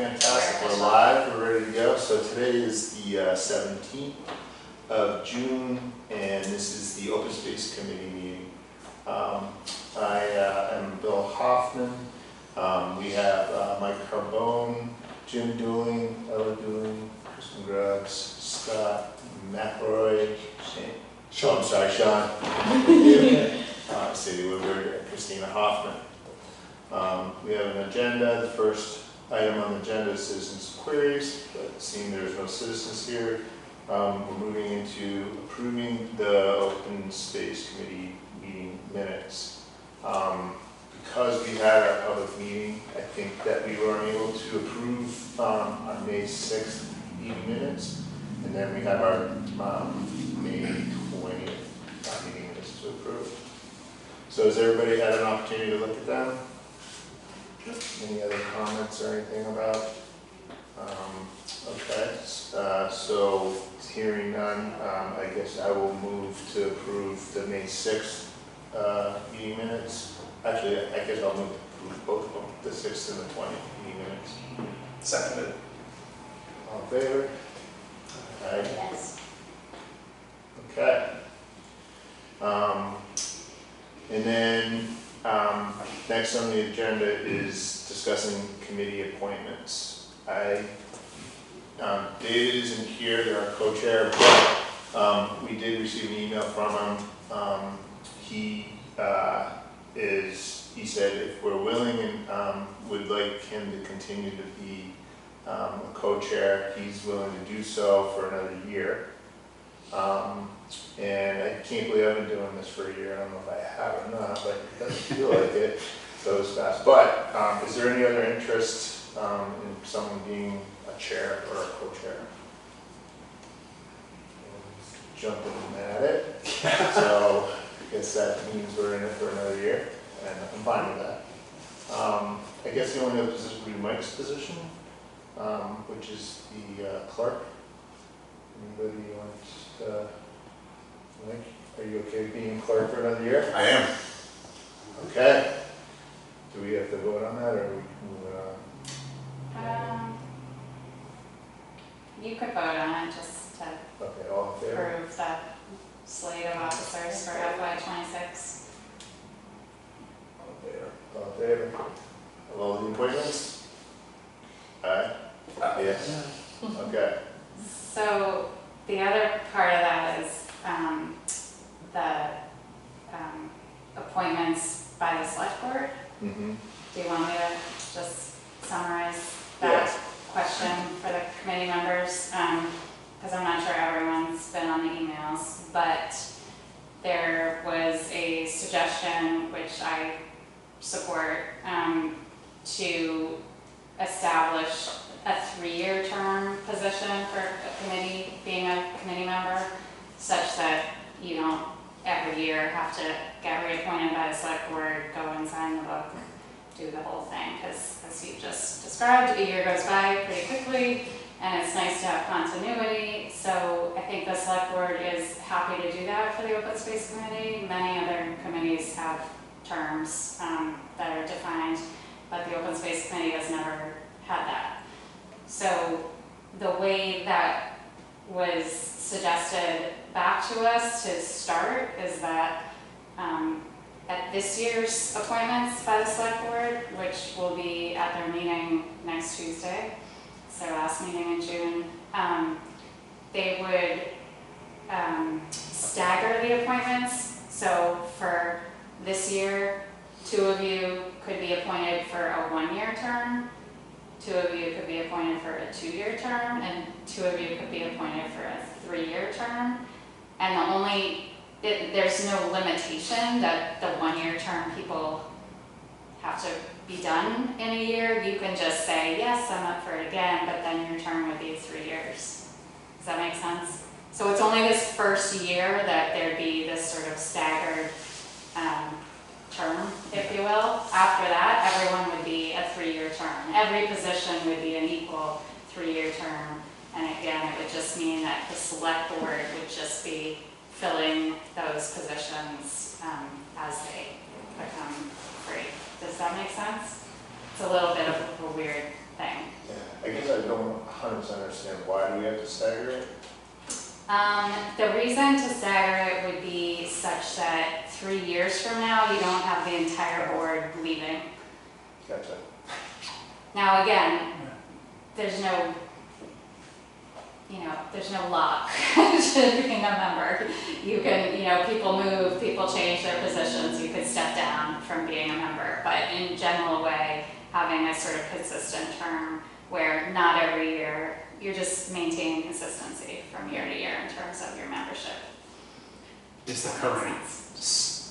fantastic. We're live, we're ready to go. So today is the 17th of June, and this is the Open Space Committee meeting. I am Bill Hoffman. We have Mike Carbone, Jim Dooling, Ella Dooling, Kristen Grubbs, Scott McElroy, Sean, Sadie Woodward, and Christina Hoffman. We have an agenda. The first item on the agenda is citizens' queries, but seeing there's no citizens here, we're moving into approving the Open Space Committee meeting minutes. Because we had our public meeting, I think that we were able to approve our May 6th meeting minutes, and then we have our May 20th meeting minutes to approve. So has everybody had an opportunity to look at them? Any other comments or anything about? Okay, so hearing none, I guess I will move to approve the May 6th meeting minutes. Actually, I guess I'll move to approve both of them, the 6th and the 20th meeting minutes. Seconded. All in favor? Aye. Yes. Okay. And then next on the agenda is discussing committee appointments. David isn't here, they're our co-chair, but we did receive an email from him. He said if we're willing and would like him to continue to be a co-chair, he's willing to do so for another year. And I can't believe I've been doing this for a year. I don't know if I have or not, but it doesn't feel like it goes fast. But is there any other interest in someone being a chair or a co-chair? Jumping at it. So I guess that means we're in it for another year, and I'm fine with that. I guess the only other position would be Mike's position, which is the clerk. Anybody wants to? Mike, are you okay being clerk for another year? I am. Okay. Do we have to vote on that, or are we moving on? You could vote on it just to Okay, all in favor? approve the slate of officers for FY26. All in favor? All in favor? Of all the appointments? Aye? Yes? Okay. So the other part of that is the appointments by the select board. Mm-hmm. Do you want me to just summarize that question for the committee members? Because I'm not sure everyone's been on the emails, but there was a suggestion, which I support, to establish a 3-year term position for a committee, being a committee member, such that you don't every year have to get reappointed by the select board, go and sign the book, do the whole thing, because as you just described, a year goes by pretty quickly, and it's nice to have continuity. So I think the select board is happy to do that for the Open Space Committee. Many other committees have terms that are defined, but the Open Space Committee has never had that. So the way that was suggested back to us to start is that at this year's appointments by the select board, which will be at their meeting next Tuesday, so last meeting in June, they would stagger the appointments. So for this year, 2 of you could be appointed for a 1-year term, 2 of you could be appointed for a 2-year term, and 2 of you could be appointed for a 3-year term. And there's no limitation that the 1-year term people have to be done in a year. You can just say, yes, I'm up for it again, but then your term would be 3 years. Does that make sense? So it's only this first year that there'd be this sort of staggered term, if you will. After that, everyone would be a 3-year term. Every position would be an equal 3-year term. And again, it would just mean that the select board would just be filling those positions as they become free. Does that make sense? It's a little bit of a weird thing. Yeah, I guess I don't 100% understand why do we have to stagger it? The reason to stagger it would be such that 3 years from now, you don't have the entire board leaving. Gotcha. Now, again, there's no, there's no lock to being a member. You can, people move, people change their positions, you could step down from being a member. But in general way, having a sort of consistent term where not every year, you're just maintaining consistency from year to year in terms of your membership. Is the current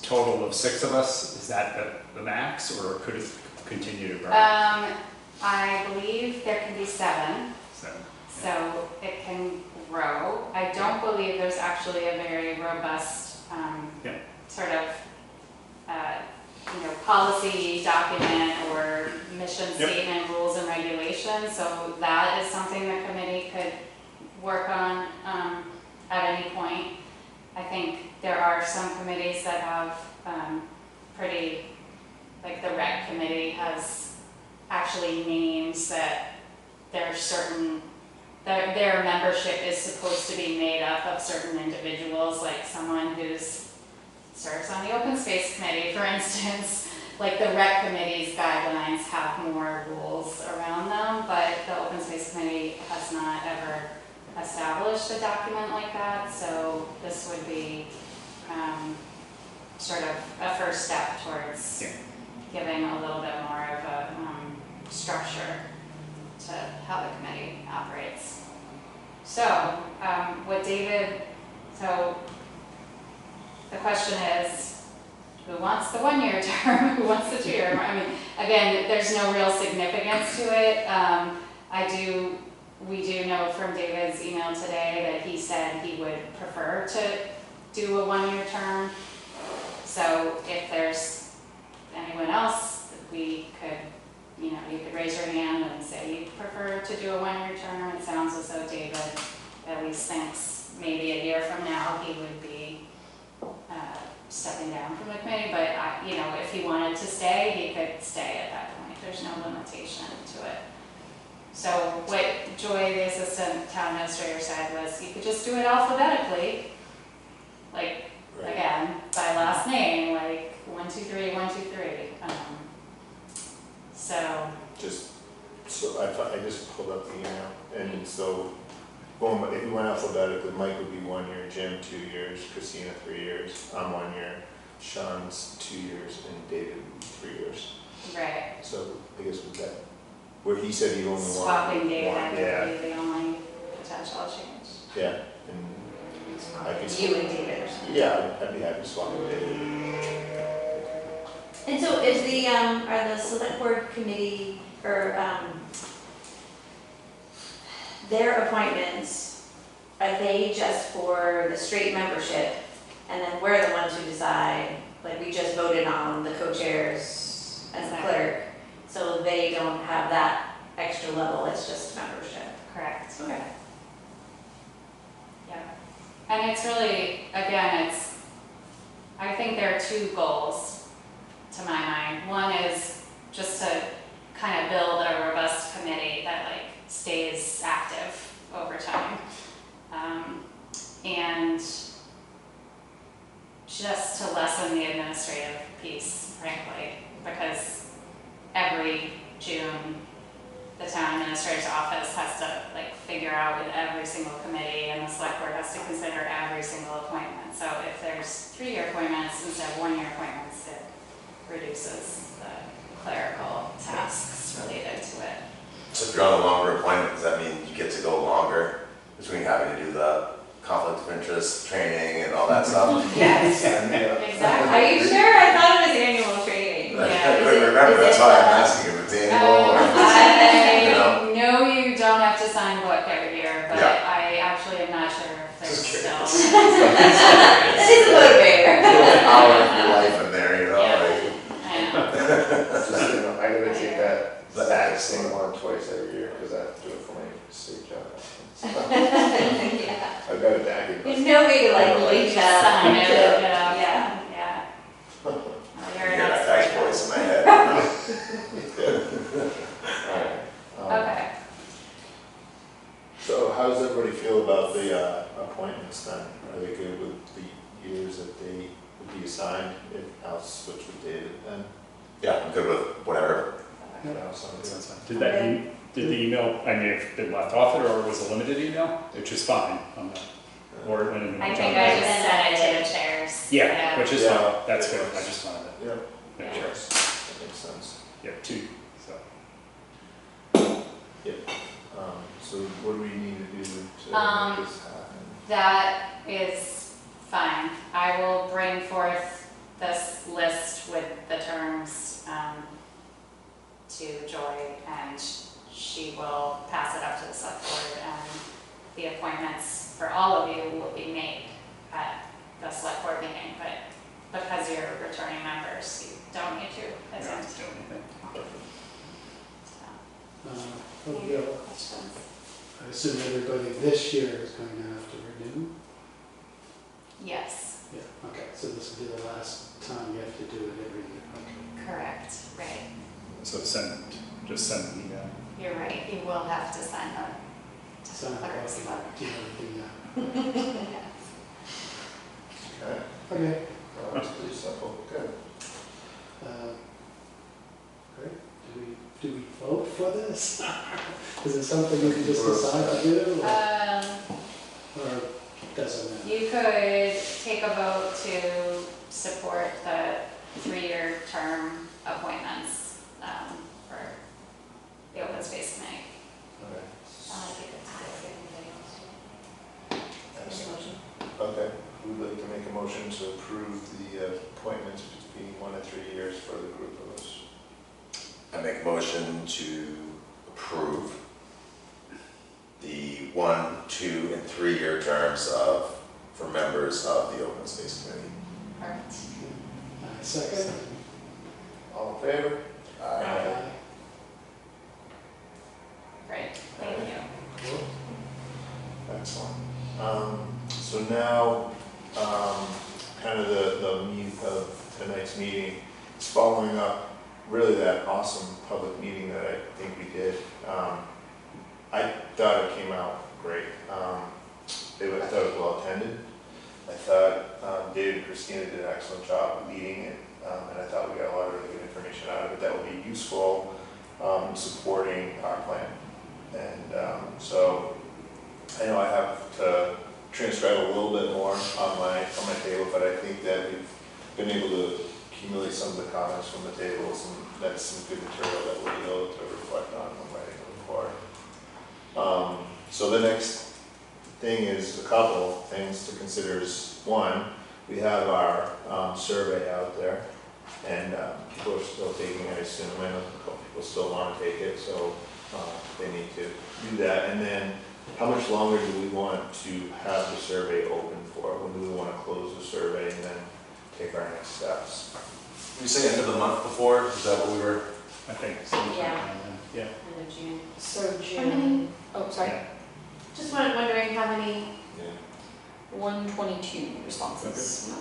total of 6 of us, is that the max, or could it continue to grow? I believe there can be 7. So it can grow. I don't believe there's actually a very robust sort of policy document or mission statement, rules and regulations. So that is something the committee could work on at any point. I think there are some committees that have pretty, like the rec committee has actually names that there's certain their membership is supposed to be made up of certain individuals, like someone who's serves on the open space committee, for instance. Like the rec committee's guidelines have more rules around them, but the open space committee has not ever established a document like that. So this would be sort of a first step towards giving a little bit more of a structure to how the committee operates. So, so the question is, who wants the 1-year term? Who wants the 2-year? I mean, again, there's no real significance to it. We do know from David's email today that he said he would prefer to do a 1-year term. So if there's anyone else, we could, you could raise your hand and say you prefer to do a 1-year term. It sounds as though David at least thinks maybe a year from now he would be stepping down from the committee. But if he wanted to stay, he could stay at that point. There's no limitation to it. So what Joy, the assistant town administrator, said was you could just do it alphabetically, like again by last name, like 1, 2, 3, 1, 2, 3. So I just pulled up the email, and so if we went alphabetically, Mike would be 1 year, Jim 2 years, Christina 3 years, I'm 1 year, Sean's 2 years, and David 3 years. Right. So I guess with that, where he said he only wanted swapping David yeah. would be the only potential change. Yeah, and I could You and David or something. Yeah, I'd be happy to swap with David. And so is are the select board committee or their appointments, are they just for the straight membership? And then we're the ones who decide, like we just voted on the co-chairs and the clerk, so they don't have that extra level, it's just membership. Correct. Okay. Yeah. And it's really, again, I think there are 2 goals to my mind. One is just to kind of build a robust committee that stays active over time. And just to lessen the administrative piece, frankly, because every June, the town administrator's office has to figure out with every single committee, and the select board has to consider every single appointment. So if there's 3-year appointments instead of 1-year appointments, it reduces the clerical tasks related to it. So if you're on a longer appointment, does that mean you get to go longer between having to do the conflict of interest training and all that stuff? Yes, exactly. Are you sure? I thought it was annual training. Yeah. I couldn't remember, that's why I'm asking if it's annual or if I know you don't have to sign a book every year, but Yeah. I actually am not sure if there's Just still. That is a motivator. an hour of your life in there, Yeah. I know. I gotta take that But exact same one twice every year because I have to do it for my state job. Yeah. I've got a DAC. There's no way to link that. Sign it, Yeah. yeah. Well, you're I an hear that expert. guy's voice in my head. Alright. signed, I'll switch with David then. Yeah, I'm good with whatever. I'll sign it. Did that, did the email, I may have been left off it, or was it a limited email, which is fine, I'm not, or it went in the. I think I just sent it to the chairs. Yeah, which is Yeah. fine, that's good, I just wanted to Yep, make Yeah. sure. that makes sense. Yeah, two, so. So what do we need to do to make this happen? That is fine. I will bring forth this list with the terms to Joy, and she will pass it up to the select board, and the appointments for all of you will be made at the select board meeting, but because you're returning members, you don't need to attend. So, any questions? I assume everybody this year is going to have to renew? Yes, Yeah, okay, so this will be the last time you have to do it every year, okay. correct, right. So just send an email. You're right, you will have to sign the Sign the clerk's letter. Do everything Yeah. Okay, now. Okay, it's pretty simple, good. great. Do we vote for this? Is it something you can just decide to do, or doesn't matter? You could take a vote to support the 3-year term appointments for the open space committee. Okay. I think it's good. Anybody else? Excellent. Okay, we'd like to make a motion to approve the appointments between 1 and 3 years for the group of us. I make a motion to approve the 1, 2, and 3-year terms for members of the Open Space Committee. Perfect. Second? All in favor? Aye. Great, thank you. Cool. Excellent. So now, kind of the meat of tonight's meeting is following up really that awesome public meeting that I think we did. I thought it came out great. I thought it was well attended. I thought David and Christina did an excellent job leading it, and I thought we got a lot of really good information out of it that will be useful in supporting our plan. And so I know I have to transcribe a little bit more on my table, but I think that we've been able to accumulate some of the comments from the tables, and that's some good material that we'll be able to reflect on when writing the report. So the next thing is a couple things to consider. Is one, we have our survey out there, and people are still taking it, I assume. I know a couple people still want to take it, so they need to do that. And then how much longer do we want to have the survey open for? When do we want to close the survey and then take our next steps? Did you say end of the month before? Is that what we were? I think. Yeah. Yeah. End of June. So How many? June, oh, sorry, Just wondering how many. Yeah. 122 responses.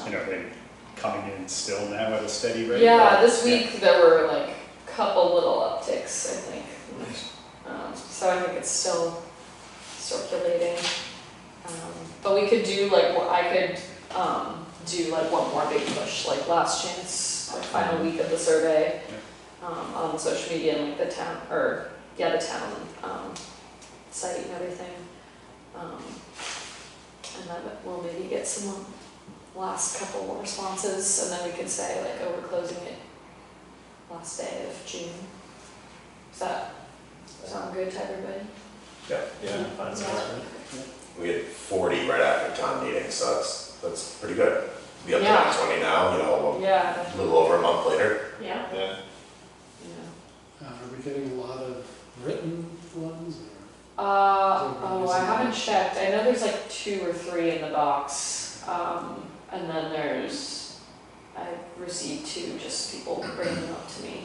You know, they coming in still now at a steady rate? Yeah, this week there were like a couple little upticks, I think. So I think it's still circulating. But we could do like, I could do like one more big push, like last chance, like final week of the survey, on the social media and like the town, or yeah, the town site and everything. And then we'll maybe get some last couple more responses, and then we can say like, oh, we're closing it last day of June. Does that sound good to everybody? Yeah, fine. We had 40 right after town meeting, so that's pretty good. Be up to Yeah. like 20 now, you know, Yeah. a little over a month later. Yeah. Yeah. Yeah. Are we getting a lot of written ones, or? Oh, I haven't checked. I know there's like 2 or 3 in the box. And then I've received 2, just people bringing them up to me.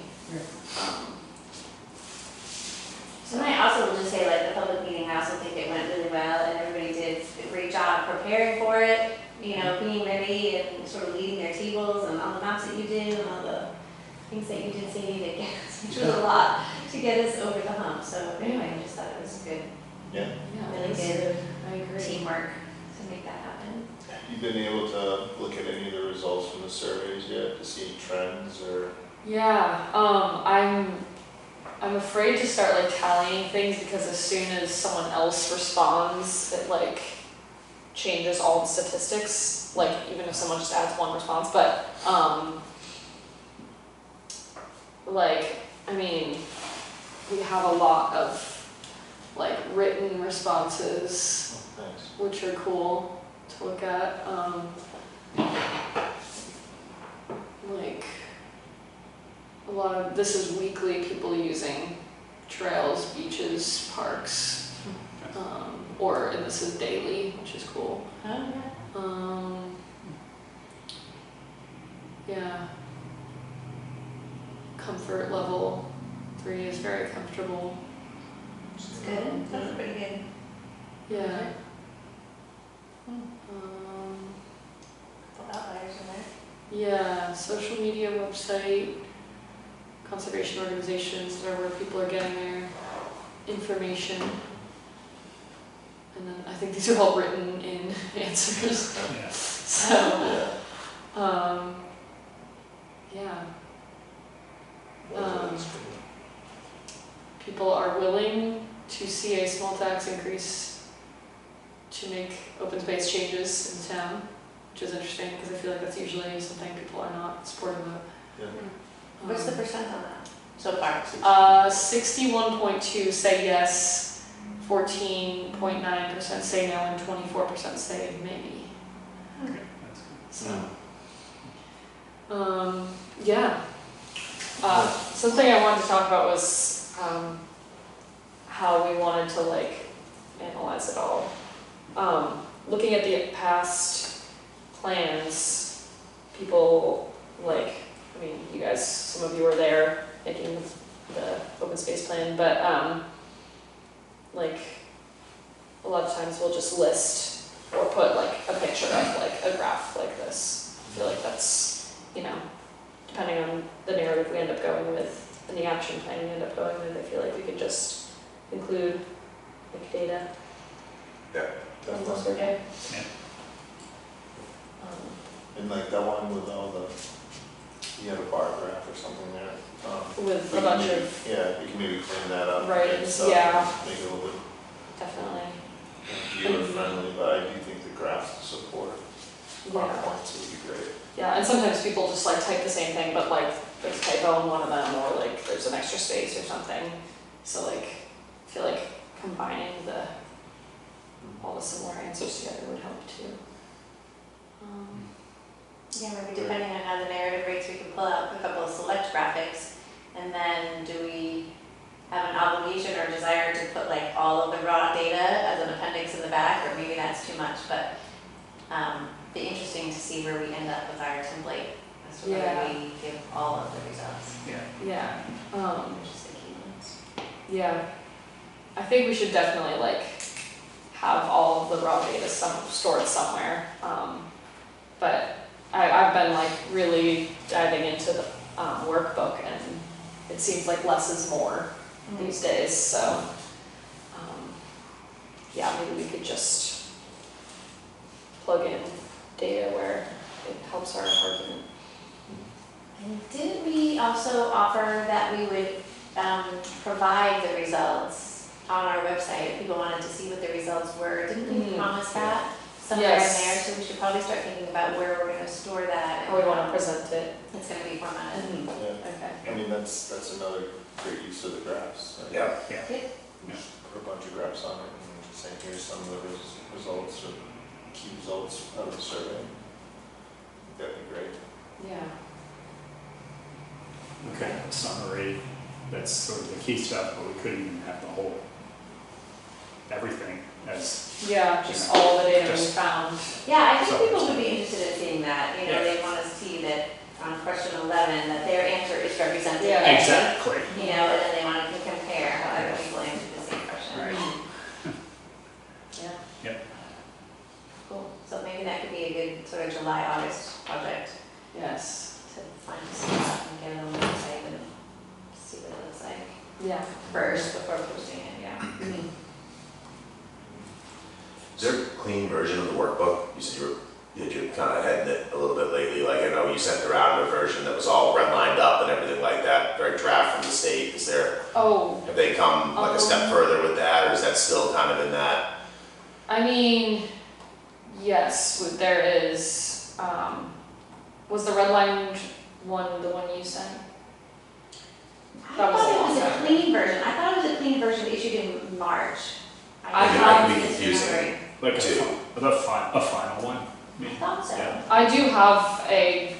And I also will just say, like, the public meeting, I also think it went really well, and everybody did a great job preparing for it, you know, being ready and sort of leading their tables and all the maps that you did and all the things that you did say to get us, which was a lot to get us over the hump. So anyway, I just thought it was good, Yeah. Yeah, really that's good I agree. teamwork to make that happen. You've been able to look at any of see any trends or? Yeah, I'm afraid to start like tallying things because as soon as someone else responds, it like changes all the statistics, like even if someone just adds one response, but like, I mean, we have a lot of like written responses, Oh, thanks. which are cool to look at. Like a lot of this is weekly people using trails, beaches, parks, and this is daily, which is cool. Oh, yeah. Yeah. Comfort level 3 is very comfortable. It's good, that's pretty good. Yeah. Couple outliers in there. Yeah, social media website, conservation organizations that are where people are getting their information. And then I think these are all written in answers. Yeah. So, Yeah. yeah. Well, that's People are willing to see a small tax increase to make open space changes in town, which is interesting because I feel like that's usually something people are not supportive of. Yeah. What's the percent on that so far? 61.2 say yes, 14.9% say no, and 24% say maybe. Okay, that's good. So, yeah. Something I wanted to talk about was how we wanted to like analyze it all. Looking at the past plans, people like, I mean, you guys, some of you were there making the open space plan, but like a lot of times we'll just list or put like a picture of like a graph like this. I feel like that's, you know, depending on the narrative we end up going with and the action plan we end up going with, I feel like we could just include like data. And those are good. Yeah. And like that one with all the, you had a bar graph or something there. With we a can bunch maybe- of, Yeah, you can maybe clean that up. Right, and stuff, yeah. Make it a little bit definitely, viewer friendly, but I do think the graphs to support our yeah. points would be great. Yeah, and sometimes people just like type the same thing, but like there's a typo in one of them, or like there's an extra space or something. So like, I feel like combining all the similar answers together would help too. Yeah, maybe depending on how the narrative rates, we can pull out a couple of select graphics. And then do we have an obligation or desire to put like all of the raw data as an appendix in the back, or maybe that's too much, but be interesting to see where we end up with our template as to Yeah. whether we give all of the results, Yeah, which is the key ones. yeah. I think we should definitely like have all of the raw data stored somewhere. But I've been like really diving into the workbook, and it seems like less is more these days. So yeah, maybe we could just plug in data where it helps our argument. And didn't we also offer that we would provide the results on our website if people wanted to see what the results were? Didn't we promise that somewhere in Yes. there? So we should probably start thinking about where we're going to store that. How we want to present it. It's going to be formatted. Yeah, Okay. I mean, that's another great use of the graphs. Right? Yeah. Just put a bunch of graphs on it and say, here's some of the results or key results out of the survey. That'd be great. Yeah. Okay, summary, that's sort of the key stuff, but we couldn't even have the whole, everything as, Yeah, just all the data we Just- found. Yeah, I think So- people would be interested in seeing that. You know, Yeah. they want to see that on question 11, that their answer is represented. Yeah. A, exactly. You know, and then they want to compare how other people answered the same question. Right. Yeah. Yep. Cool. So maybe that could be a good sort of July, August project Yes. to find some stuff and get it on the website and see what it looks like Yeah. first before posting it, yeah. Is there a clean version of the workbook? You said you had kind of had it a little bit lately, like I know you sent around a version version that was all redlined up and everything like that, very draft from the state? Is there, Oh, have they come like a step further with that, or is that still kind of in that? I mean, yes, there is, was the redlined one the one you sent? I That was a thought long it was a time clean version, I thought it was a clean version issued in March. I Maybe thought- that could be confusing. Like Two. a final one. I thought so. Yeah. I do have a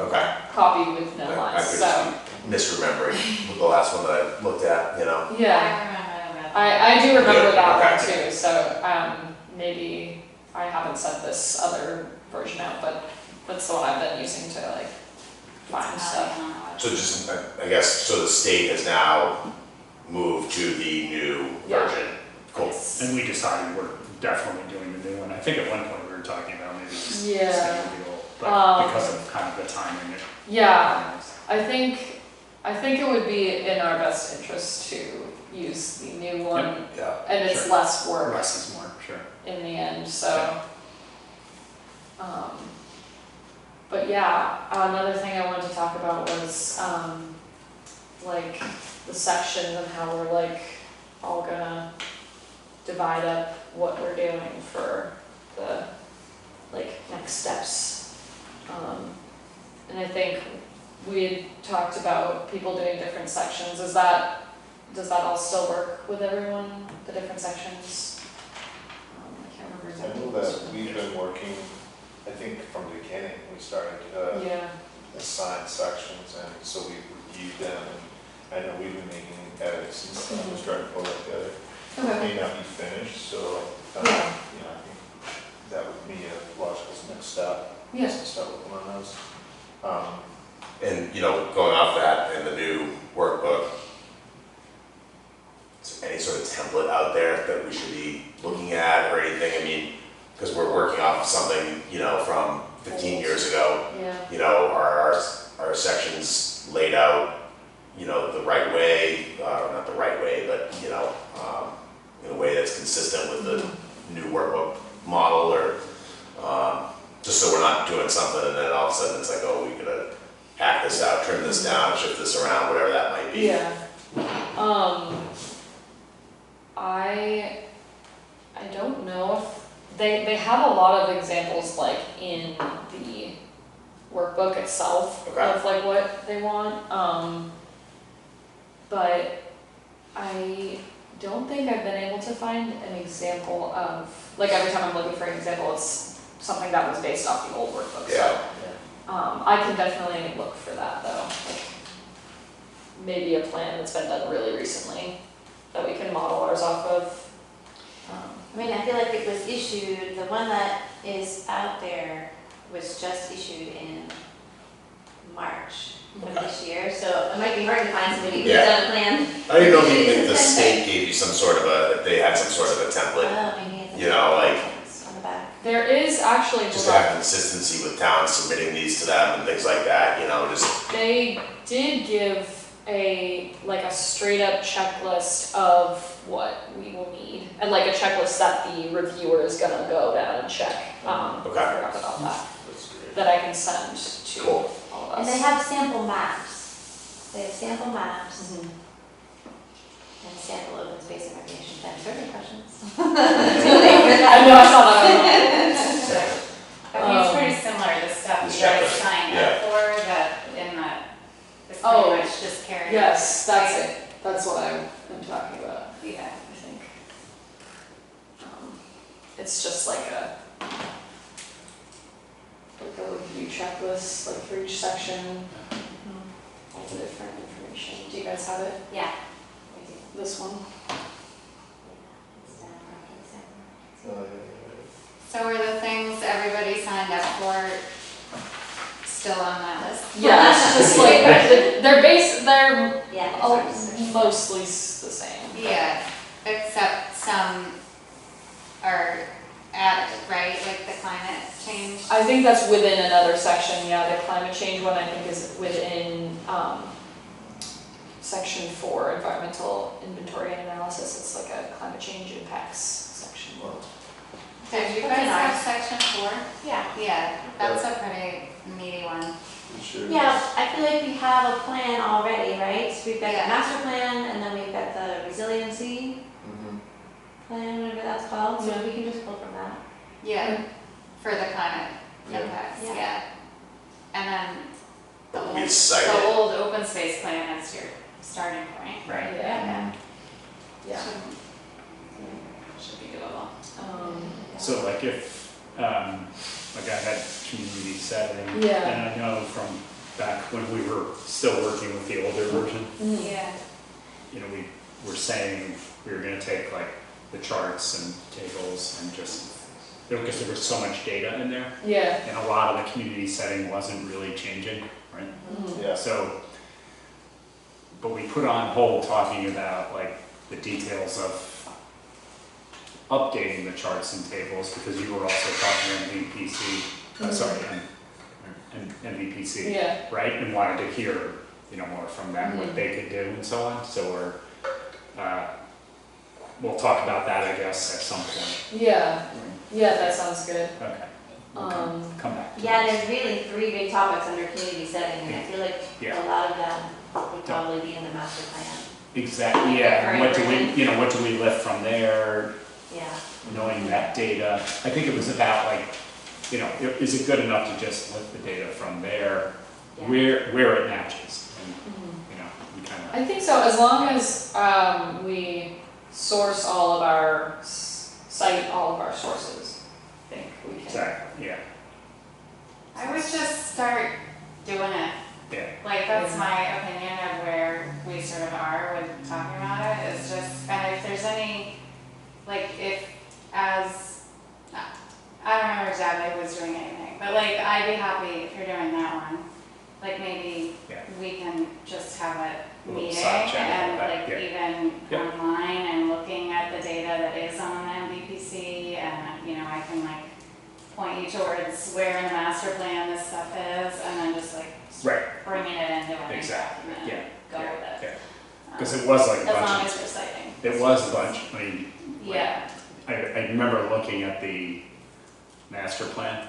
Okay. copy with no I lines, could so, just be misremembering with the last one that I looked at, you know? yeah. I remember that. I do remember Yeah, that one okay. too, so, maybe I haven't sent this other version out, but that's the one I've been using to like find stuff. So just, I guess, so the state has now moved to the new Yeah. version. Cool. And we decided we're definitely doing the new one. I think at one point we were talking about maybe just staying Yeah. with the old, but Um, because of kind of the timing. Yeah, I think it would be in our best interest to use the new one, Yeah. and it's Sure. less work Less is more, sure. in the end, so. But yeah, another thing I wanted to talk about was, like, the sections and how we're like all gonna divide up what we're doing for the, like, next steps. And I think we had talked about people doing different sections, does that all still work with everyone, the different sections? I can't remember I exactly. know what that we've been working, I think from the beginning, we started to Yeah, assign sections, and so we reviewed them, and I know we've been making edits and stuff, we're starting to pull that together. It okay, may not be finished, so, Yeah. you know, I think that would be a logical next step, yeah, to start working on those. And, you know, going off that in the new workbook, is there any sort of template out there that we should be looking at or anything? I mean, because we're working off of something, you know, from 15 years ago. yeah, You know, are our sections laid out, you know, the right way, not the right way, but, you know, in a way that's consistent with the new workbook model, or just so we're not doing something and then all of a sudden it's like, oh, we gotta hack this out, trim this down, shift this around, whatever that might be. yeah. I don't know if, they have a lot of examples like in the workbook itself Okay. of like what they want, but I don't think I've been able to find an example of, like every time I'm looking for an example, it's something that was based off the old workbook, so. Yeah. I can definitely look for that though, like maybe a plan that's been done really recently that we can model ours off of. I mean, I feel like it was issued, the one that is out there was just issued in March of this year, so it might be hard to find somebody who's Yeah. done a plan. I didn't know if the state gave you some sort of if they had some sort of a template, Oh, maybe it's. you know, like, On the back. There is actually, just to have consistency with towns submitting these to them and things like that, you know, just, they did give like a straight up checklist of what we will need, and like a checklist that the reviewer is gonna go down and check. I Okay. forgot about that, That's great. that I can send to Cool. all of us. And they have sample maps. They have sample maps Mhm. and sample open space and recreation plans. Are there questions? I know, I saw that. I think it's pretty similar, the stuff The you guys checklist, signed yeah. up for, that in that, it's Oh, pretty much just carrying. Yes, that's it, that's what I'm talking about, Yeah. I think. It's just like a review checklist, like for each section, all the different information. Do you guys have it? Yeah. This one? So were the things everybody signed up for still on that list? Yeah, it's just like, they're Yeah. all mostly the same. Yeah, except some are added, right, like the climate change? I think that's within another section, yeah, the climate change one I think is within, section 4, environmental inventory and analysis, it's like a climate change impacts section. So do you That's guys have nice. section 4? Yeah. Yeah, that's a pretty meaty one. You sure? Yeah, I I feel like we have a plan already, right? So we've got Yeah. the master plan, and then we've got the resiliency Mhm. plan, whatever that's called, so Yeah. we can just pull from that. Yeah, for the climate Yeah. impacts, Yeah. yeah. And then the We cited. old open space plan is your starting point, right? Yeah. Yeah. Should be doable. So like if, like I had community setting. Yeah. And I know from back when we were still working with the older version, Yeah. you know, we were saying we were gonna take like the charts and tables and just, because there was so much data in there, Yeah. and a lot of the community setting wasn't really changing, right? Yeah. So, but we put on hold talking about like the details of updating the charts and tables, because you were also talking MVPC, sorry, MVPC, Yeah. right? And wanted to hear, you know, more from them, what Mhm. they could do and so on. So we'll talk about that, I guess, at some point. Yeah. Yeah, that sounds good. Okay. We'll come back to Yeah, this. there's really 3 big topics under community setting, and I feel like Yeah. a lot of them would probably be in the master plan. Exactly, yeah, and what do we, Current you know, what do we lift from there, Yeah. knowing that data? I think it was about like, you know, is it good enough to just lift the data from there, Yeah. where it matches? And, you know, we kind of, I think so, as long as we source all of our, cite all of our sources, I think we can. exactly, yeah, I would just start doing it. yeah, Like, that's Yeah. my opinion of where we sort of are with talking about it, is just, and if there's any, like, if, as, I don't remember exactly who was doing anything, but like, I'd be happy if you're doing that one. Like, maybe Yeah. we can just have a A little meeting side chat and about that, like yeah. even Yeah. online and looking at the data that is on the MVPC, and, you know, I can like point you towards where in the master plan this stuff is, and then just like right, bringing it into an exactly, document yeah, and go yeah, with it. yeah. Because it was like a As long bunch as we're citing. of, it was a bunch, I mean, Yeah, I remember looking at the master plan,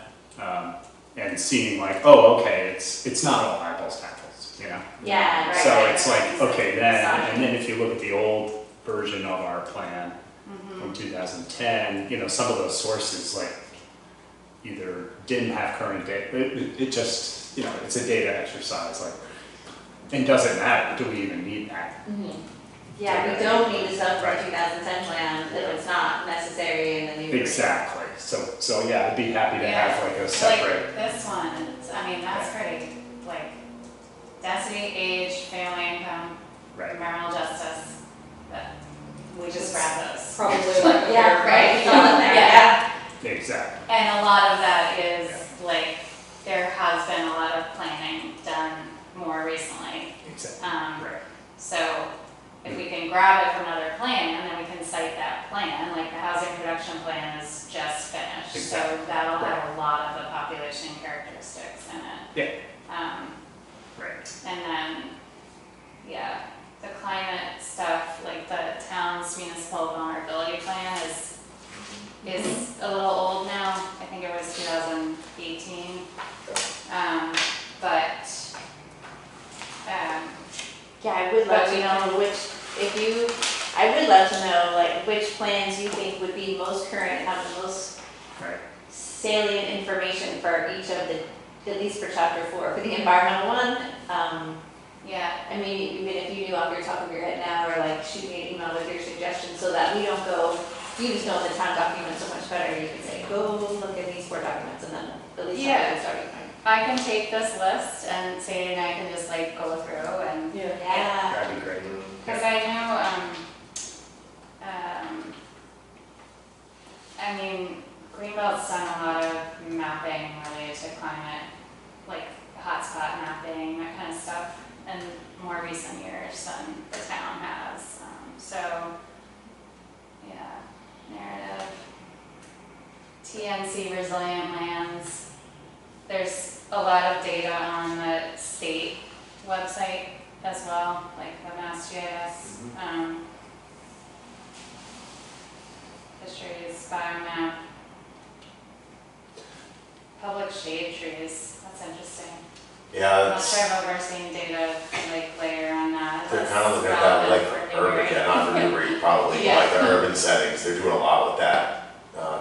and seeing like, oh, okay, it's not all apples to apples, you know? Yeah, right. So right, it's right. like, okay, then, Sorry. and then if you look at the old version of our plan from 2010, you know, some of those sources like either didn't have current data, it just, you know, it's a data exercise, like, and does it matter, do we even need that? Yeah, we don't need the stuff from Right. the 2010 plan if it's not necessary in the new. Exactly, so yeah, I'd be happy to have like a separate, like this one, I mean, that's pretty, like, density, age, family income, right, environmental justice, but we just grab those. Probably like a Yeah, right, it's all in there, Yeah. yeah. exactly, And a lot of that is, like, there has been a lot of planning done more recently. exactly, right, So if we can grab it from another plan, then we can cite that plan, like the housing production plan is just finished. Exactly. So that'll have a lot of the population characteristics in it. Yeah. right, And then, yeah, the climate stuff, like the town's municipal vulnerability plan is a little old now. I think it was 2018. But, Yeah, I would love But to we know I would love to know like which plans you think would be most current and have the most right, salient information for each of the, at least for chapter 4, for the environmental one. yeah, I mean, even if you knew off your top of your head now, or like shoot me an email with your suggestions so that we don't go, you just know the town document so much better, you can say, go look at these 4 documents and then at least Yeah. have a starting point. I can take this list and Sadie and I can just like go through and, Yeah. Yeah. that'd be great. because I know, I mean, Greenbelt's done a lot of mapping related to climate, like hotspot mapping, that kind of stuff, in more recent years than the town has. So, yeah, narrative. TNC resilient lands. There's a lot of data on the state website as well, like the MassGIS. Fisheries, biomap. Public shade trees, that's interesting. Yeah, I'm not it's, sure I've ever seen data like layer on that. they're That's kind of looking at that relevant like for urban, Newbury. yeah, not for Newbury, probably, but Yeah. like the urban settings, they're doing a lot with that.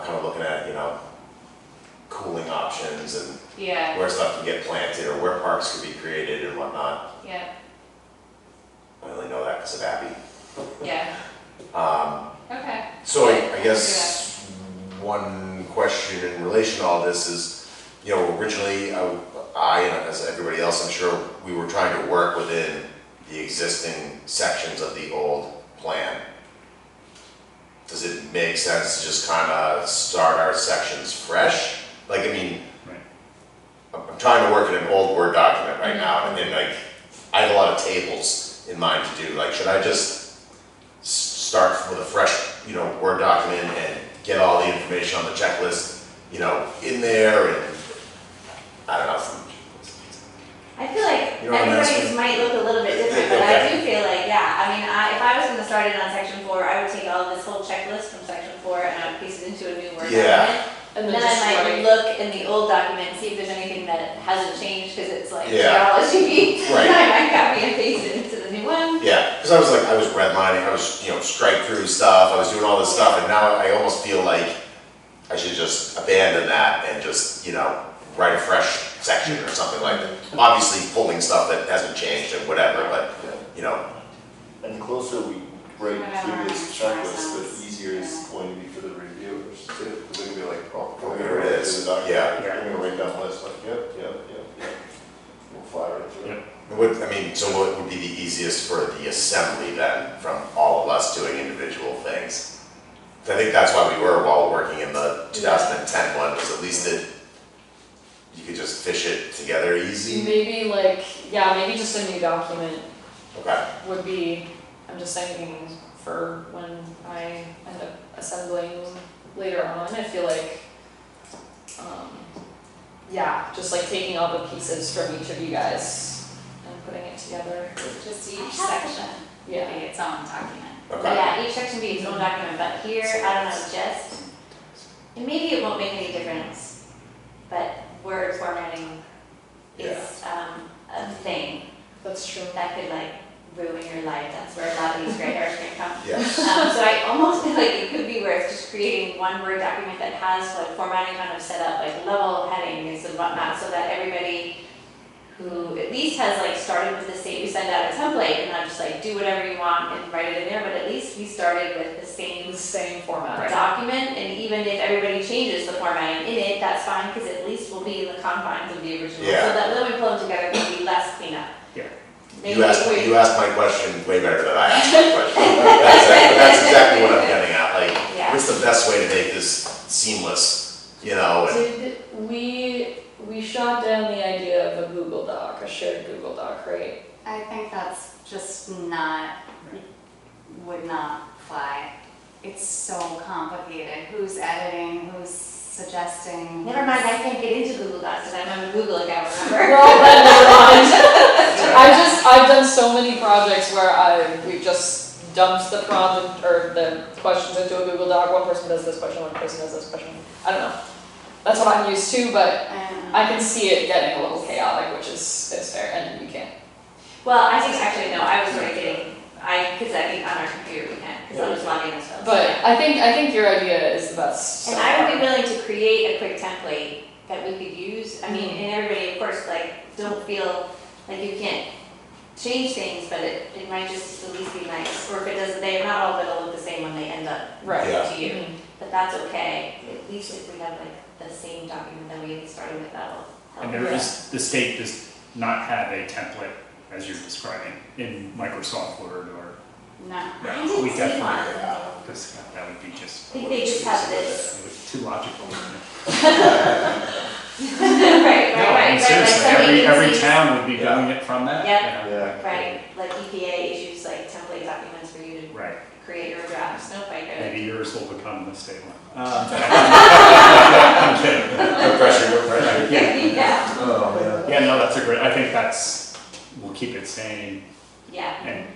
Kind of looking at, cooling options and Yeah, where stuff can get planted or where parks could be created and whatnot. yeah, I only know that because of Abby. yeah, okay. So Yeah, I guess one question in relation to all this is, originally I, and as everybody else, I'm sure, we were trying to work within the existing sections of the old plan. Does it make sense to just kind of start our sections fresh? Like, I mean, Right. I'm trying to work in an old Word document right now, and then like, I have a lot of tables in mind to do. Like, should I just start with a fresh, Word document and get all the information on the checklist, in there, and I don't know. I feel like You know what I'm everybody's asking? might look a little bit different, but I Okay. do feel like, yeah, I mean, if I was gonna start it on section 4, I would take all this whole checklist from section 4 and I would paste it into a new Word Yeah. document. And And then then just I might write, look in the old document and see if there's anything that hasn't changed, because it's like Yeah. geology. Right. And I might copy and paste it into the new one. Yeah, because I was redlining, I was, strike through stuff, I was doing all this stuff, and now I almost feel like I should just abandon that and just, write a fresh section or something like that. Obviously, pulling stuff that hasn't changed and whatever, but, And the closer we break Whatever through this makes checklist, sense. the easier it's going to be for the reviewers too. Because they're gonna be like, oh, Oh, we're here gonna it write is. through the document. Yeah. We're gonna write down lists like, yep. We'll fly right through it. So what would be the easiest for the assembly then, from all of us doing individual things? I think that's why we were, while working in the 2010 one, was at least you could just fish it together easy. maybe maybe just a new document Okay, would be, I'm just thinking for when I end up assembling later on, I feel like, just like taking all the pieces from each of you guys and putting it together. Just I each have- section be Yeah. its own document. okay. Yeah, each section be its own document, but here, I don't know, and maybe it won't make any difference, but Word formatting is, a thing That's true. that could like ruin your life. That's where a lot of these gray hairs can come. Yes. So I almost feel like it could be worth just creating one Word document that has like formatting kind of set up, like level headings and whatnot, so that everybody who at least has like started with the same, you send out a template and not just like do whatever you want and write it in there, but at least we started with the same The same format. document, and even if everybody changes the formatting in it, that's fine, because at least we'll be in the confines of the original. Yeah. So that when we pull them together, there'll be less cleanup. Yeah. Maybe You asked, we- you asked my question way better than I asked my question. That's exactly what I'm getting at, like, Yeah. what's the best way to make this seamless, and Did we shot down the idea of a Google Doc, a shared Google Doc, right? I think that's just would not fly. It's so complicated. Who's editing, who's suggesting? Never mind, I can't get into Google Docs, because I don't have a Google account, remember? Well, then never mind. I've done so many projects where we've just dumped the project or the questions into a Google Doc. One person does this question, one person does this question. I don't know. That's what I'm used to, but I can see it getting a little chaotic, which is fair, and you can't. Well, I think actually, no, I was already getting, because I think on our computer we can, because I was logging and stuff. But I think your idea is the best. And I would be willing to create a quick template that we could use. I mean, and everybody, of course, like, don't feel like you can't change things, but it might just at least be nice. Or if it doesn't, they're not all gonna look the same when they end up Right. Yeah. to you. But that's okay. At least if we have like the same document that we started with, that'll help. And the state does not have a template, as you're describing, in Microsoft Word or, No. I we didn't see definitely one. have, because that would be just, I think they just have this. it would be too logical. Right, No, I mean, seriously, some every agencies- town would be Yeah. doing it from that. Yep. you know? Yeah. Right, like EPA issues like template documents for you to Right, create your drafts, no FICA. maybe yours will become the state one. I'm kidding. no pressure, no pressure. Yeah, Yeah, Oh, man. yeah, no, that's a great, I think we'll keep it sane yeah. and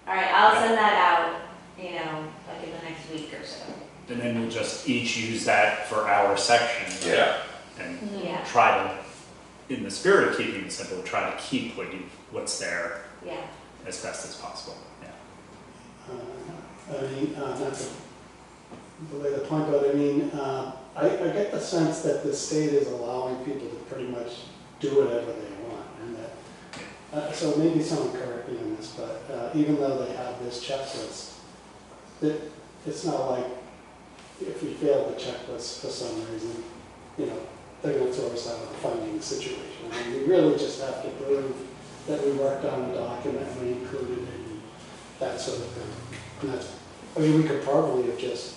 All right, I'll send that out, like in the next week or so. then we'll just each use that for our section. Yeah. And Yeah. try to in the spirit of keeping it simple, try to keep what's there Yeah. as best as possible, yeah. I mean, not to belay the point, but I mean, I get the sense that the state is allowing people to pretty much do whatever they want, and that, so maybe someone correct me on this, but even though they have this checklist, it's not like if we fail the checklist for some reason, they're gonna throw us out of the funding situation. I mean, we really just have to prove that we worked on the document and we included it and that sort of thing. And that's, I mean, we could probably have just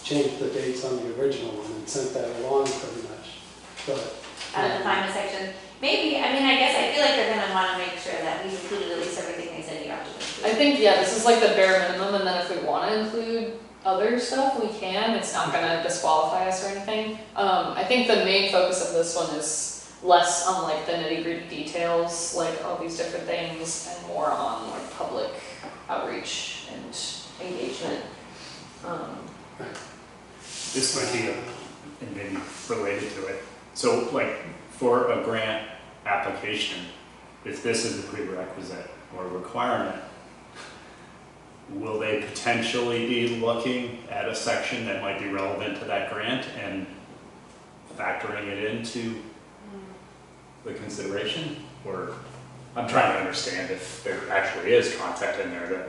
changed the dates on the original one and sent that along pretty much, but. Out of the final section, maybe, I mean, I guess I feel like they're gonna wanna make sure that we included at least everything they said you have to include. I think, yeah, this is like the bare minimum, and then if we wanna include other stuff, we can, it's not gonna disqualify us or anything. I think the main focus of this one is less on like the nitty gritty details, like all these different things, and more on like public outreach and engagement. This might be, and maybe related to it, so like for a grant application, if this is a prerequisite or requirement, will they potentially be looking at a section that might be relevant to that grant and factoring it into the consideration? Or I'm trying to understand if there actually is content in there that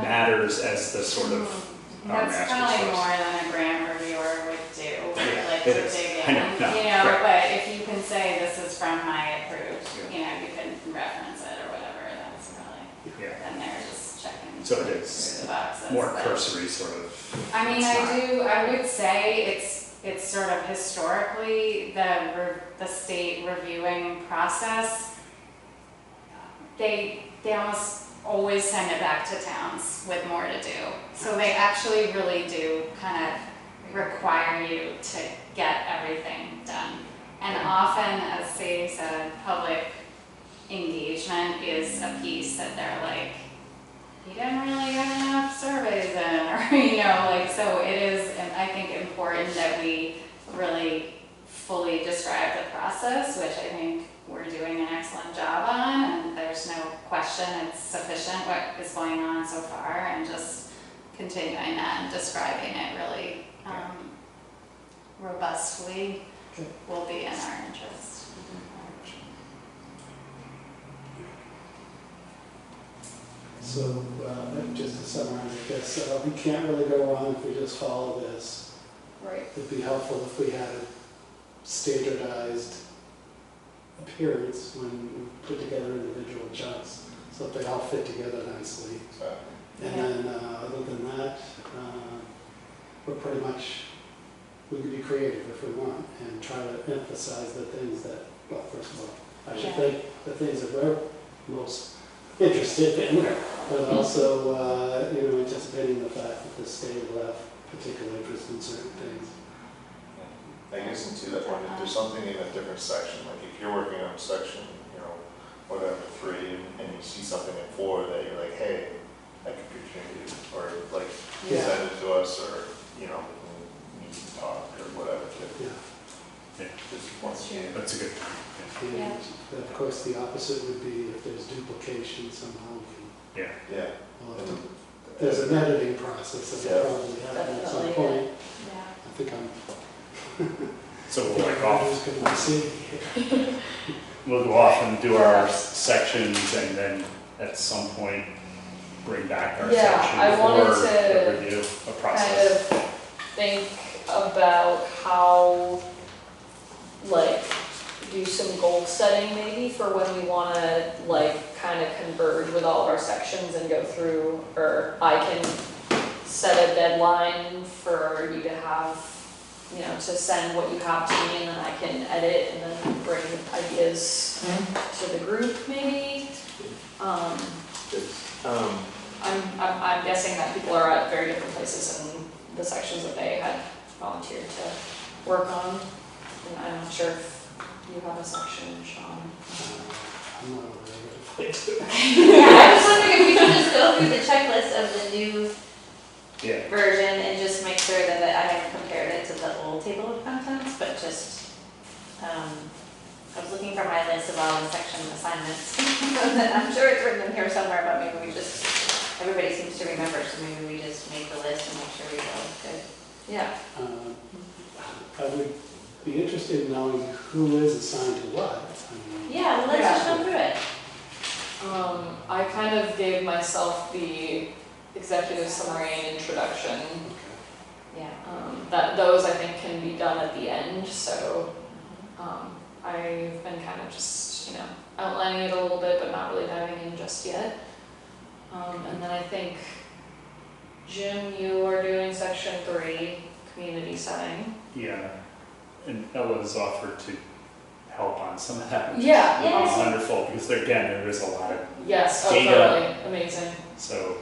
matters as the sort of That's master probably source. more than a grant reviewer would do, Yeah, like it to is. dig I in, know, no, you know, right. but if you can say this is from my approved, you know, you can reference it or whatever, that's probably, Yeah, then they're just checking so it through is the boxes. more but- cursory sort of. I mean, It's not. I would say it's sort of historically, the state reviewing process, they almost always send it back to towns with more to do. So they actually really do kind of require you to get everything done. And often, as Sadie said, public engagement is a piece that they're like, you didn't really get enough surveys in, or, you know, like, so it is, and I think important that we really fully describe the process, which I think we're doing an excellent job on, and there's no question it's sufficient what is going on so far, and just continuing that and describing it really robustly will be in our interest. So, just to summarize, I guess, we can't really go wrong if we just follow this. Right. It'd be helpful if we had a standardized appearance when we put together individual chunks, so that they all fit together nicely. And then, other than that, we're pretty much, we could be creative if we want, and try to emphasize the things that, well, first of all, I should think the things that we're most interested in, but also, anticipating the fact that the state will have particular interest in certain things. I guess, and to that point, if there's something in a different section, like if you're working on section, whatever, 3, and you see something in 4 that you're like, hey, that could contribute, or like, send it to us, or, we need to talk, or whatever, Yeah. just once you. That's a good point. Yeah. And of course, the opposite would be if there's duplication somehow. Yeah. Yeah. There's an editing process that Yeah. will probably happen at some Definitely, point. Yeah. I think I'm. So we'll like off, Can we see? we'll go off and do our sections and then at some point bring back our Yeah, section I wanted for to a review, a Kind process. of think about how, like, do some goal setting maybe for when we wanna, like, kind of converge with all of our sections and go through, or I can set a deadline for you to have, to send what you have to me, and then I can edit and then bring ideas to the group maybe. I'm guessing that people are at very different places in the sections that they had volunteered to work on. And I'm not sure if you have a section, Sean. I'm not aware of it. Yeah, I was wondering if we could just go through the checklist of the new Yeah, version and just make sure that I haven't compared it to the old table of contents, but just, list of all the section assignments. I'm sure it's written in here somewhere, but maybe we just, everybody seems to remember, so maybe we just make the list and make sure we go. Good. Yeah. I would be interested in knowing who is assigned to what. I mean, Yeah, well, let's just go through it. I kind of gave myself the executive summary and introduction. Yeah. That those I think can be done at the end, so I've been kind of just, outlining it a little bit, but not really diving in just yet. And then I think, Jim, you are doing section 3, community setting. Yeah, and Ella's offered to help on some of that, which Yeah. is Yes. wonderful, because there, again, there is a lot of, Yes, oh, Data. totally, amazing. so,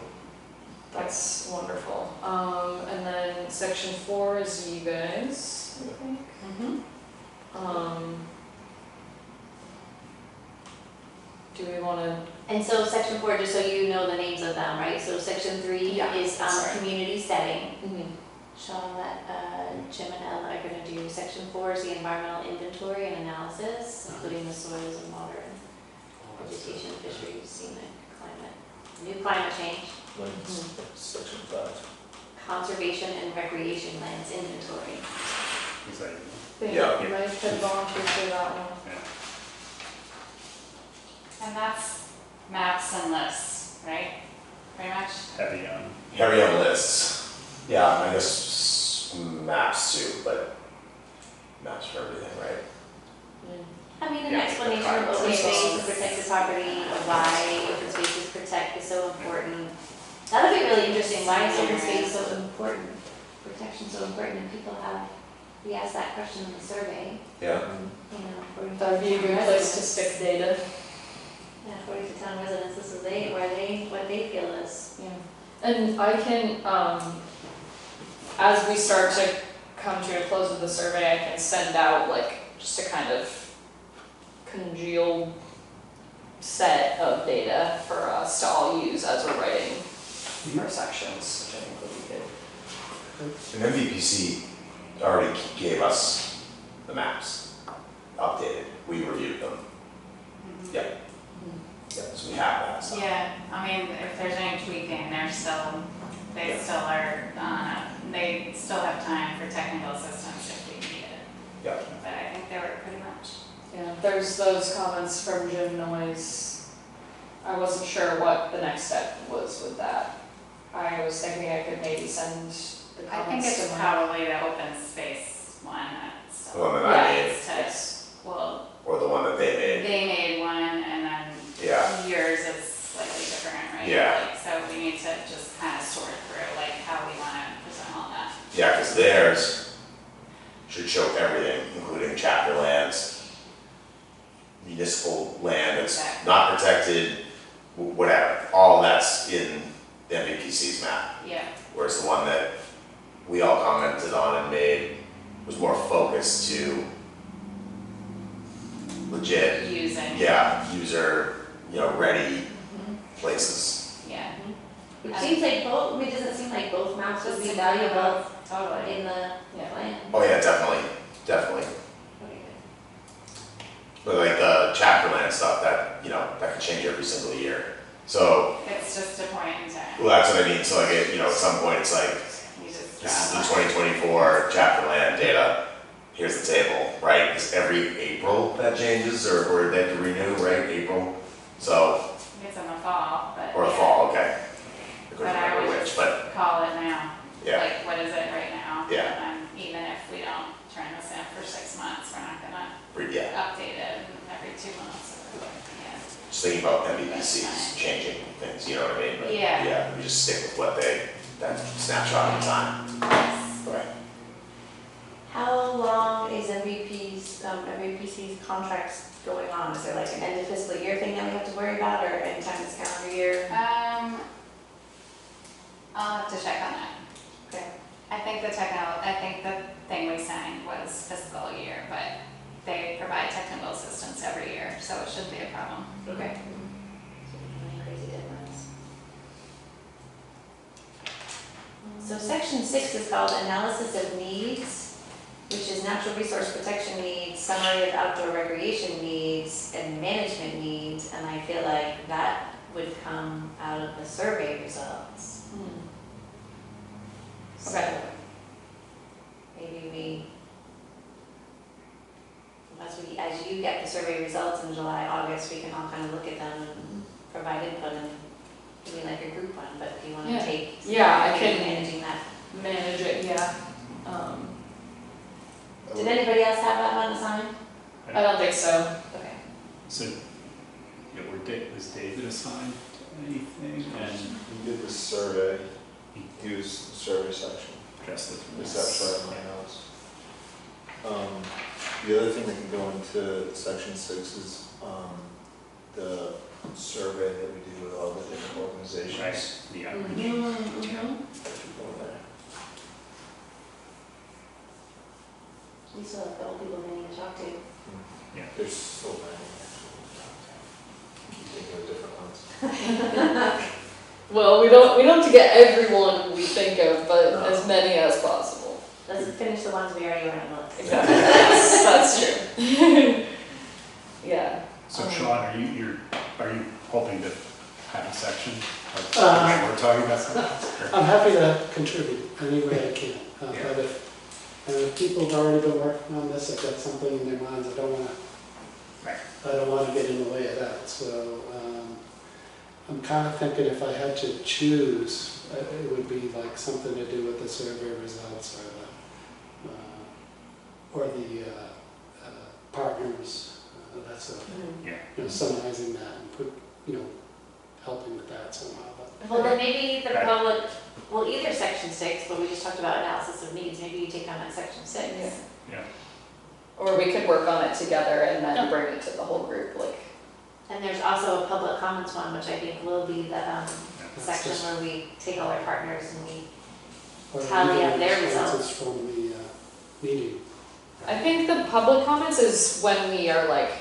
That's wonderful. And then section 4 is you guys, I think. Do we want to? And so section 4, just so you know the names of them, right? So section 3 Yeah, is sorry. community setting. Showing that Jim and Ella are going to do section 4 is the environmental inventory and analysis, including the soils and water and vegetation, fisheries, scenic, climate, new climate change, Section 5. conservation and recreation lands inventory. is that, I think Yeah. Mike had volunteered for that one. yeah. And that's maps and lists, right? Pretty much? Heavy on, Heavy on lists. Yeah, I guess maps too, but maps for everything, right? I mean, an Yeah, explanation the of open private space sources. and protected property, of why open spaces protect is so important. That'll be really interesting, why is open space so important, protection so important, and people have, we asked that question in the survey, Yeah. according to. That'd be a good town place to residents. stick data. Yeah, according to town residents, this is what they feel is. Yeah. And I can, as we start to come to a close of the survey, I can send out just a kind of congealed set of data for us to all use as we're writing our sections, which I think would be good. And MVPC already gave us the maps, updated, we reviewed them. Yeah. Yeah, so we have that, so. Yeah, I mean, if there's any tweaking, they still are, they still have time for technical assistance if we need it. Yeah. But I think they were pretty much. Yeah, there's those comments from Jim Noyes. I wasn't sure what the next step was with that. I was thinking I could maybe send the I think comments to it's Mike. probably the open space one that's The one still. that I made, needs to- Yes. Well, or the one that they made, they made one and then yeah, yours is slightly different, right? Yeah. So we need to just kind of sort through how we want to present all that. yeah, cause theirs should show everything, including chapter lands, municipal land that's Exactly. not protected, whatever, all that's in the MVPC's map. Yeah, Whereas the one that we all commented on and made was more focused to legit, using. yeah, user, ready places. Yeah. It seems like both, it doesn't seem like both maps would be valuable Totally. in the Yeah. plan. Oh yeah, definitely. Okay, But like the chapter land stuff, that, that could change every single year. So, It's just a point in time. well, that's what I mean, so like, at some point, it's like, You just this is the drop one. 2024 chapter land data, here's the table, right? It's every April that changes, or they have to renew, right, April? So, It's in the fall, but. or yeah. fall, okay. I couldn't But I remember would which, just but, call it now. yeah, Like, what is it right now? Yeah. And even if we don't turn this in for 6 months, we're not gonna yeah. update it every 2 months or whatever. Just thinking about MVPCs changing things, you know what I mean? But, Yeah. Yeah, we just stick with what that snapshot in time. Yes. Right. how long is MVPC's contracts going on? Is there like an end of fiscal year thing that we have to worry about, or anytime this calendar year? I'll have to check on that. Okay. I think the thing we signed was fiscal year, but they provide technical assistance every year, so it shouldn't be a problem. Okay. Any crazy deadlines? So section 6 is called analysis of needs, which is natural resource protection needs, summary of outdoor recreation needs, needs and management needs, and I feel like that would come out of the survey results. Okay. So maybe as you get the survey results in July, August, we can all kind of look at them and provide input and maybe like a group one, but if you want to Yeah. take. Yeah, I can Managing that. manage it, yeah. Did anybody else have that one assigned? I don't think so. Okay. So, yeah, was David assigned to anything? And He did the survey, he was the survey section, just the. is that part of my notes? The other thing that can go into section 6 is, the survey that we do with all the different organizations. Right, yeah. Mm-hmm. That should go in there. We still have a couple people we need to talk to. Yeah. There's so many, actually. Keep thinking of different ones. Well, we don't have to get everyone we think of, but No. as many as possible. Let's finish the ones we already were on the list. Exactly. That's true. Yeah. So Sean, are you hoping to have a section? Like, Uh, we're talking about something? I'm happy to contribute any way I can, Yeah. but if people have already been working on this, I've got something in their minds, I don't wanna get in the way of that, so, I'm kind of thinking if I had to choose, it would be like something to do with the survey results or the partners, that sort of thing. Yeah. Summarizing that and helping with that somehow, but. Well, then maybe the Right. public, well, either section 6, but we just talked about analysis of needs, maybe you take on that section 6. Yeah. Or we could work on it together and then bring it to the whole group, like. And there's also a public comments one, which I think will be the That's section just- where we take all our partners and we, or tally up even their responses results. from the meeting. I think the public comments is when we are like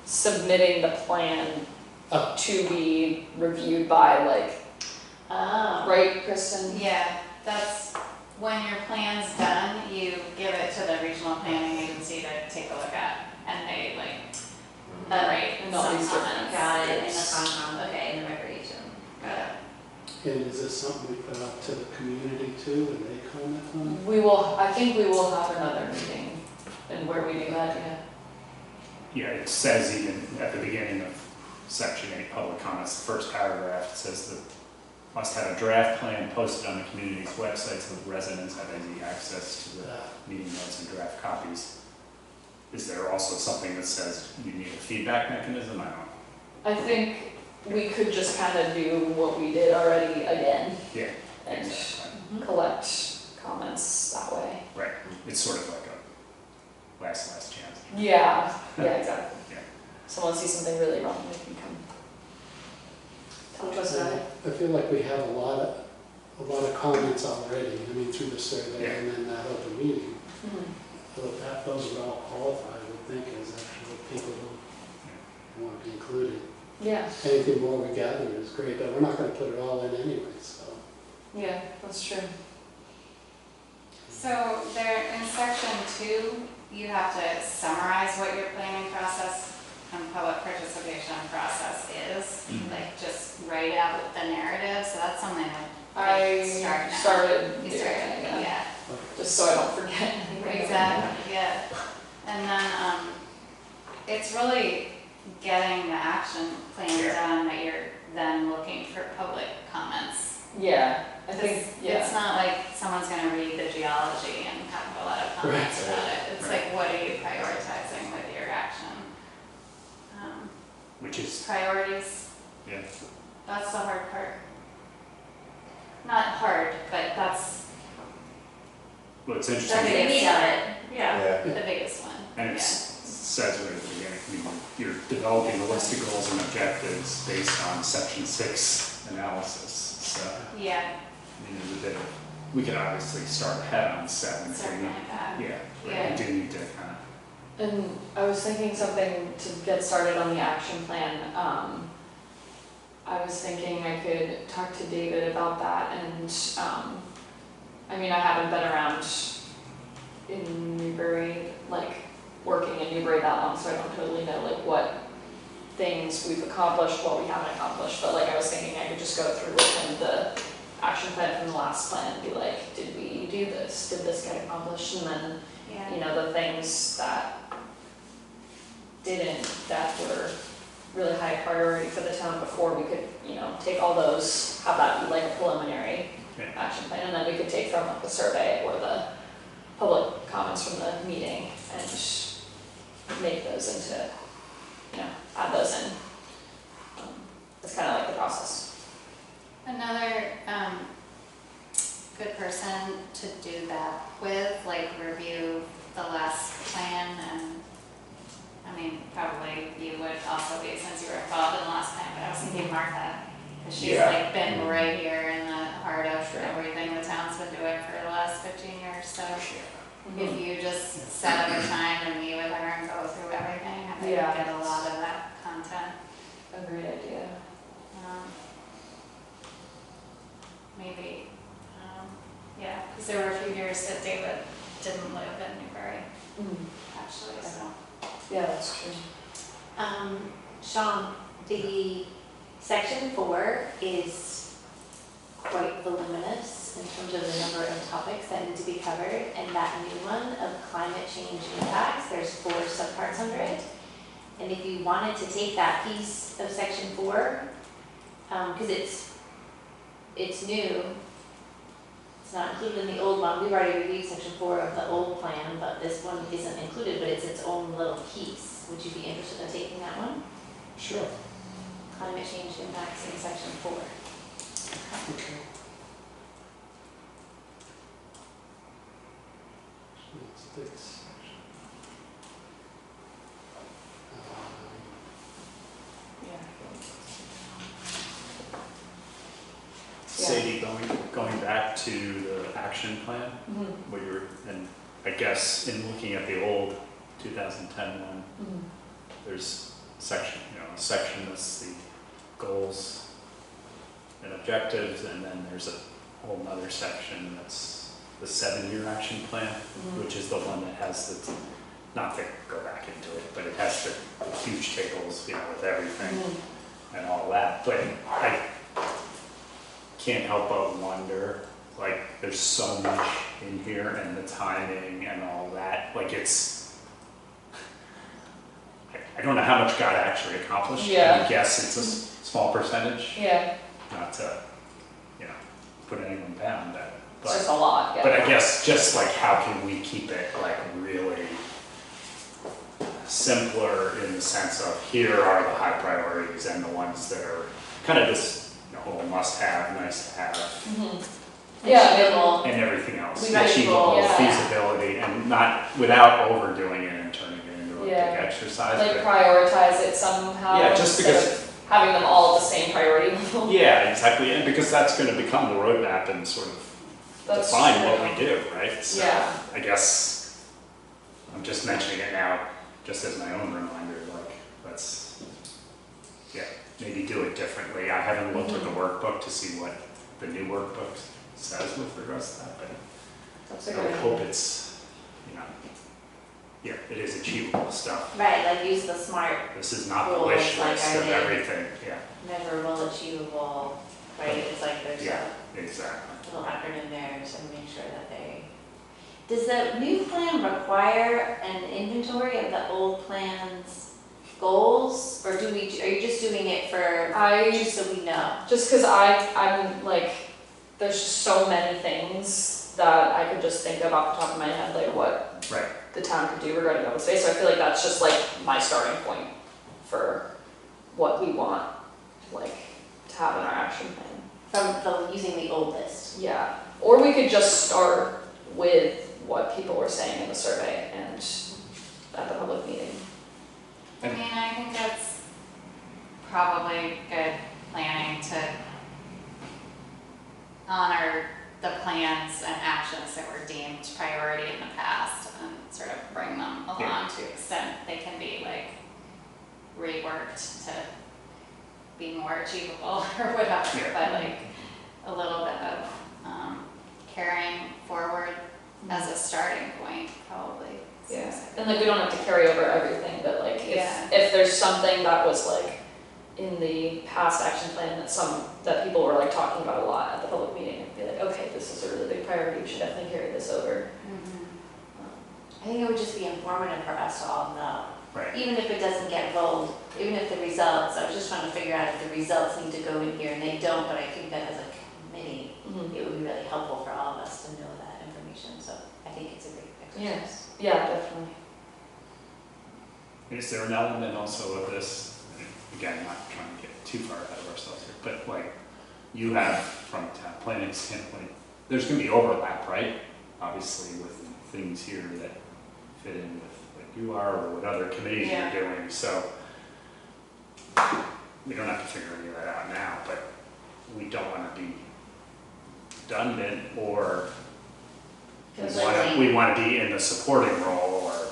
submitting the plan Oh. to be reviewed by like, oh. right, Kristen? Yeah, that's, when your plan's done, you give it to the regional planning agency to take a look at, and they write And all some these different comments. Got it, in the Concom, okay, in the recreation. Yeah. And is this something we put out to the community too, and they comment on I think we will have another meeting and where we do that, yeah. Yeah, it says even at the beginning of section 8, public comments, the first paragraph says that must have a draft plan posted on the community's website so that residents have easy access to it? the meeting notes and draft copies. Is there also something that says you need a feedback mechanism? I don't. I think we could just kind of do what we did already again Yeah, and exactly. collect comments that way. Right. It's sort of like a last chance. Yeah, exactly. Yeah. Someone sees something really wrong, they can come talk to us about it. I feel like we have a lot of comments already, I mean, through the survey Yeah. and then that open meeting. Mhm. So those would all qualify, I would think, as actually people who want to be included. Yeah, Anything more we gather is great, but we're not gonna put it all in anyway, so. yeah, that's true. So there, in section 2, you have to summarize what your planning process and public participation process is. Mhm. Like, just write out the narrative, so that's something that I Start now. started you doing started, it, yeah, yeah. just so I don't forget. Exactly, yeah. And then, it's really getting the action plan Yeah. done that you're then looking for public comments. Yeah, I think, It's not like someone's gonna read the geology and have a lot of comments Right. about it. It's Right. like, what are you prioritizing with your action? Which is, Priorities, yeah, that's the hard part. Not hard, but that's well, it's The interesting. meat of it, yeah. Yeah, the biggest one. And it says right at the beginning, you're developing a list of goals and objectives based on section 6 analysis. So, Yeah, I mean, there's a bit of, we could obviously start ahead on 7 if we something need. like that. Yeah, Yeah. but we do need to kind of, And I was thinking something to get started on the action plan. I was thinking I could talk to David about that and, I mean, I haven't been around in Newbury, like, working in Newbury that long, so I don't totally know, like, what things we've accomplished, what we haven't accomplished, but like I was thinking I could just go through with kind of the action plan from the last plan and be like, did we do this? Did this get accomplished? And then, Yeah. you know, the things that didn't, that were really high priority for the town before, we could, you know, take all those, have that be like a preliminary Yeah. action plan, and then we could take from like the survey or the public comments from the meeting and just make those into, you know, add those in. It's kind of like the process. Another good person to do that with, like review the last plan, and I mean, probably you would also be, since you were involved in the last plan, but I was thinking Martha, because she's Yeah. like been right here in the heart of everything the town's been doing for the last 15 years, so if you just set up a time to meet with her and go through everything, I think Yeah. you get a lot of that content. A great idea. Maybe, yeah, because there were a few years that David didn't live in Newbury, actually, so. Yeah, that's true. Sean, the section 4 is quite voluminous in terms of the number of topics that need to be covered, and that new one of climate change impacts, there's 4 subparts under it. And if you wanted to take that piece of section 4, because it's new, it's not included in the old one, we've already reviewed section 4 of the old plan, but this one isn't included, but it's its own little piece. Would you be interested in taking that one? Sure. Climate change impacts in section 4. Okay. Let's take section. Sadie, going back to the action plan, what you were, and I guess in looking at the old 2010 one, there's section, a section that's the goals and objectives, and then there's a whole nother section that's the 7-year action plan, which is the one that has the, not to go back into it, but it has the huge tables, with everything and all that. But I can't help but wonder, like, there's so much in here, and the timing and all that, like, I don't know how much got actually accomplished. Yeah. I guess it's a small percentage, Yeah, not to, put anyone down, it's just but, a lot, yeah. but I guess just like, how can we keep it like really simpler in the sense of, here are the high priorities and the ones that are kind of just, whole must-have, nice-to-have, Yeah, Achievable. and everything else. Achievable, Achievable, yeah. feasibility, and not, without overdoing it and turning it into a big Yeah. exercise. Like but- prioritize it somehow. Yeah, just instead because, of having them all at the same priority level. yeah, exactly, and because that's gonna become the roadmap and sort of That's define true. what we do, right? So, Yeah. I guess, I'm just mentioning it now, just as my own reminder, like, let's, maybe do it differently. I haven't looked at the workbook to see what the new workbook says with regards to that, but That's a I good would idea. hope it's, it is achievable stuff. Right, like use the SMART, This is not the Goals, wish like, list are of they- everything, measurable, achievable, right? It's like there's Yeah. a exactly. little acronym there to make sure that they. Does the new plan require an inventory of the old plan's goals? Or are you just doing it for, just so we know? Just because I'm like, there's just so many things that I could just think of off the top of my head, like what Right. the town could do regarding open space. So I feel like that's just like my starting point for what we want, like, to have in our action plan. From using the old list? Yeah, or we could just start with what people were saying in the survey and at the public meeting. I mean, I think that's probably good planning to honor the plans and actions that were deemed priority in the past and sort of bring them along to the extent they can be like reworked to be more achievable or whatever, Yeah. but like a little bit of carrying forward as a starting point probably is Yeah, and like we don't have to carry over everything, but like Yeah. if there's something that was like in the past action plan that people were like talking about a lot at the public meeting, I'd be like, okay, this is a really big priority, we should definitely carry this over. I think it would just be informative for us to all know. Right. Even if it doesn't get rolled, even if the results, I was just trying to figure out if the results need to go in here, and they don't, but I think that as a committee, it would be really helpful for all of us to know that information, so I think it's a great exercise. Yes, yeah, definitely. Is there an element also of this, again, not trying to get too far ahead of ourselves here, but like, you have, from a town planning standpoint, there's gonna be overlap, right? Obviously with things here that fit in with what you are or what other committees Yeah. you're doing, so we don't have to figure any of that out now, but we don't wanna be redundant or we wanna be in the supporting role or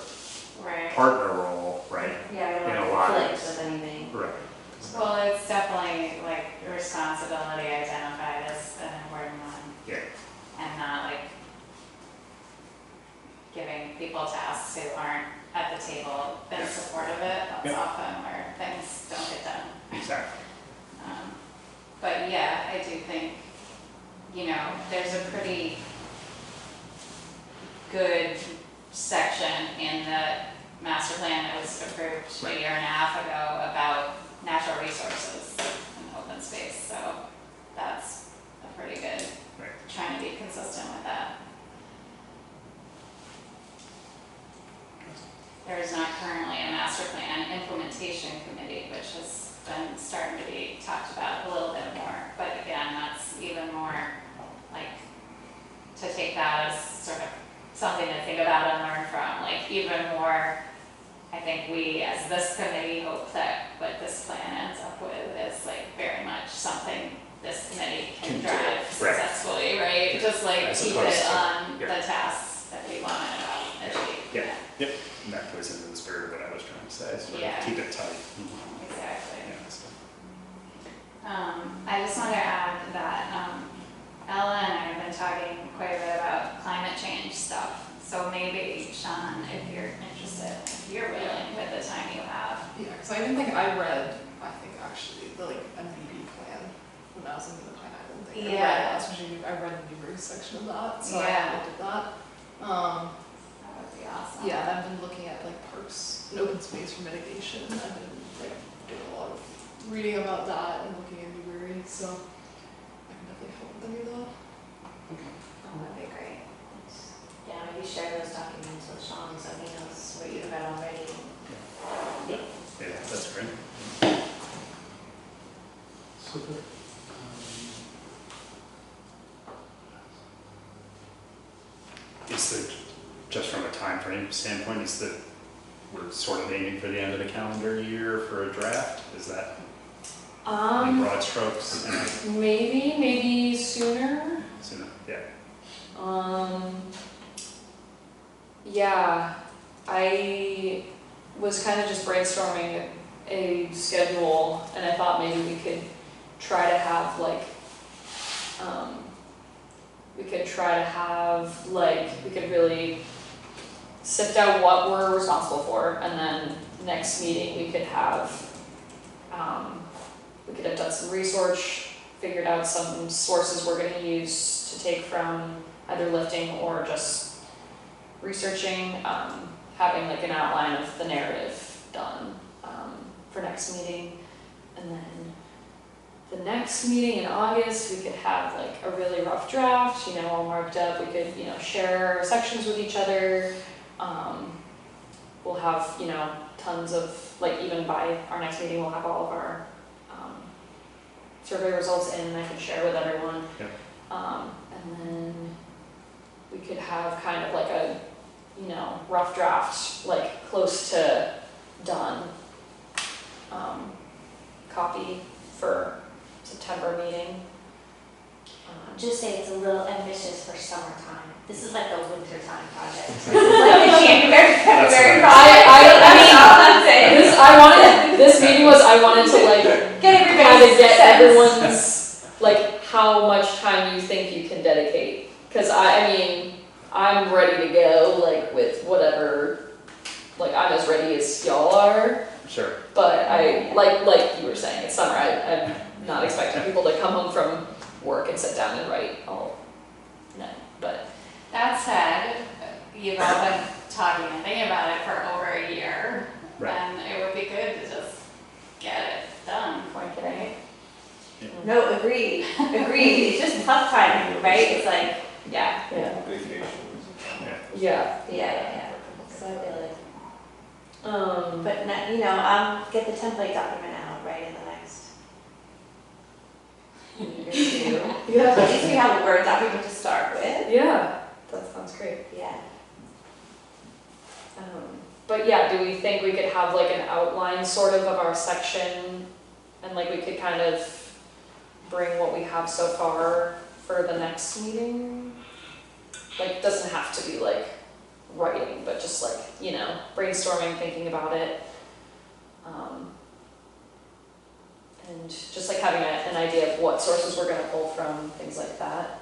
Right. partner role, right? Yeah, we In don't a lot of conflict with anything. Right. Well, it's definitely like responsibility identified as an important one. Yeah. And not like giving people tasks who aren't at the table in support of it. That's Yeah. often where things don't get done. Exactly. But yeah, I do think, there's a pretty good section in the master plan that was approved a year and a half ago about natural resources and open space, so that's a pretty good, Right. trying to be consistent with that. There is not currently a master plan implementation committee, which has been starting to be talked about a little bit more, but again, that's even more like to take that as sort of something to think about and learn from, like even more, I think we as this committee hope that what this plan ends up with is like very much something this committee can drive Right. successfully, right? Yeah. Just like As keep opposed it to- on yeah. the tasks that we want to achieve. Yeah. Yep. And that goes into the spirit of what I was trying to say, so Yeah. keep it tight. Exactly. Yeah, so. I just wanted to add that Ella and I have been talking quite a bit about climate change stuff. So maybe, Sean, if you're interested, if you're willing with the time you have. Yeah, because I didn't think I read, actually, the like MDD plan when I was in the Pine Island thing. I read Yeah. it, especially I read the Newbury section of that, so Yeah. I looked at that. That would be awesome. Yeah, and I've been looking at like parks and open space for mitigation. I've been like doing a lot of reading about that and looking at Newbury, so I can definitely help with any of that. Oh, that'd be great. Yeah, maybe share those documents with Sean so he knows what you've read already. Yeah, that's great. Super. Is the, just from a time frame standpoint, is that we're sort of aiming for the end of the calendar year for a draft? Is that in broad strokes? Maybe sooner. Sooner? Yeah. Yeah, I was kind of just brainstorming a schedule, and I thought maybe we could try to have like, we could really sift out what we're responsible for, and then next meeting we could have done some research, figured out some sources we're gonna use to take from either lifting or just researching, having like an outline of the narrative done for next meeting. And then the next meeting in August, we could have like a really rough draft, all marked up. We could, share sections with each other. We'll have, tons of, like even by our next meeting, we'll have all of our survey results in and I can share with everyone. Yep. And then we could have kind of like a, rough draft, like close to done, copy for September meeting. Just say it's a little ambitious for summertime. This is like a wintertime project. This is like a January, February project. That's all I'm saying. This meeting was, I wanted to like, Get kind everybody's of get sense. everyone's, like, how much time you think you can dedicate. Cause I mean, I'm ready to go, like, with whatever like, I'm as ready as y'all are, Sure. but I, like you were saying, it's summer, I'm not expecting people to come home from work and sit down and write all night, but. That said, you've all been talking and thinking about it for over a year. Right. And it would be good to just get it done. Right? No, agreed, it's just tough timing, right? It's like, yeah, Yeah. Vacations. Yeah. So I feel like, but not, you know, I'll get the template document out right in the next week or two. Yeah. At least we have a Word document to start with. Yeah, that sounds great. Yeah. But yeah, do we think we could have like an outline sort of our section and like we could kind of bring what we have so far for the next meeting? Like, doesn't have to be like writing, but just like, you know, brainstorming, thinking about it. And just like having an idea of what sources we're gonna pull from, things like that.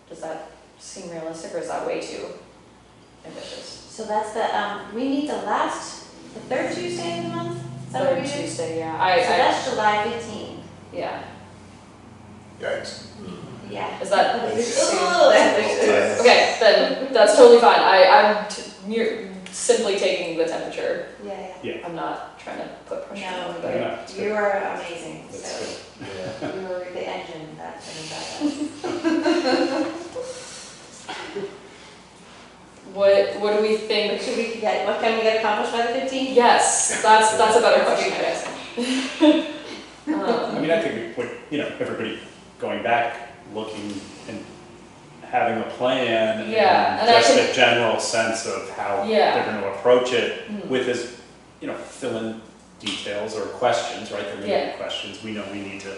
Does that seem realistic or is that way too ambitious? So that's the, we meet the third Tuesday of the month? Is that what Third we do? Tuesday, yeah. So that's July 15th. Yeah. Yikes. Yeah. Is that Ugh. ambitious? Okay, then that's totally fine. I'm simply taking the temperature. Yeah, I'm not trying to put pressure on No, anybody. Yeah, it's you good. are amazing, That's so good. you were the engine that brings that up. What do we think? What can we get accomplished by the 15th? Yes, that's a better question. I mean, I think we would, you know, everybody going back, looking and having a plan Yeah, and and I just think- a general sense of how Yeah. they're gonna approach it Mhm. with as, you know, fill in details or questions, right? There may Yeah. be questions, we know we need to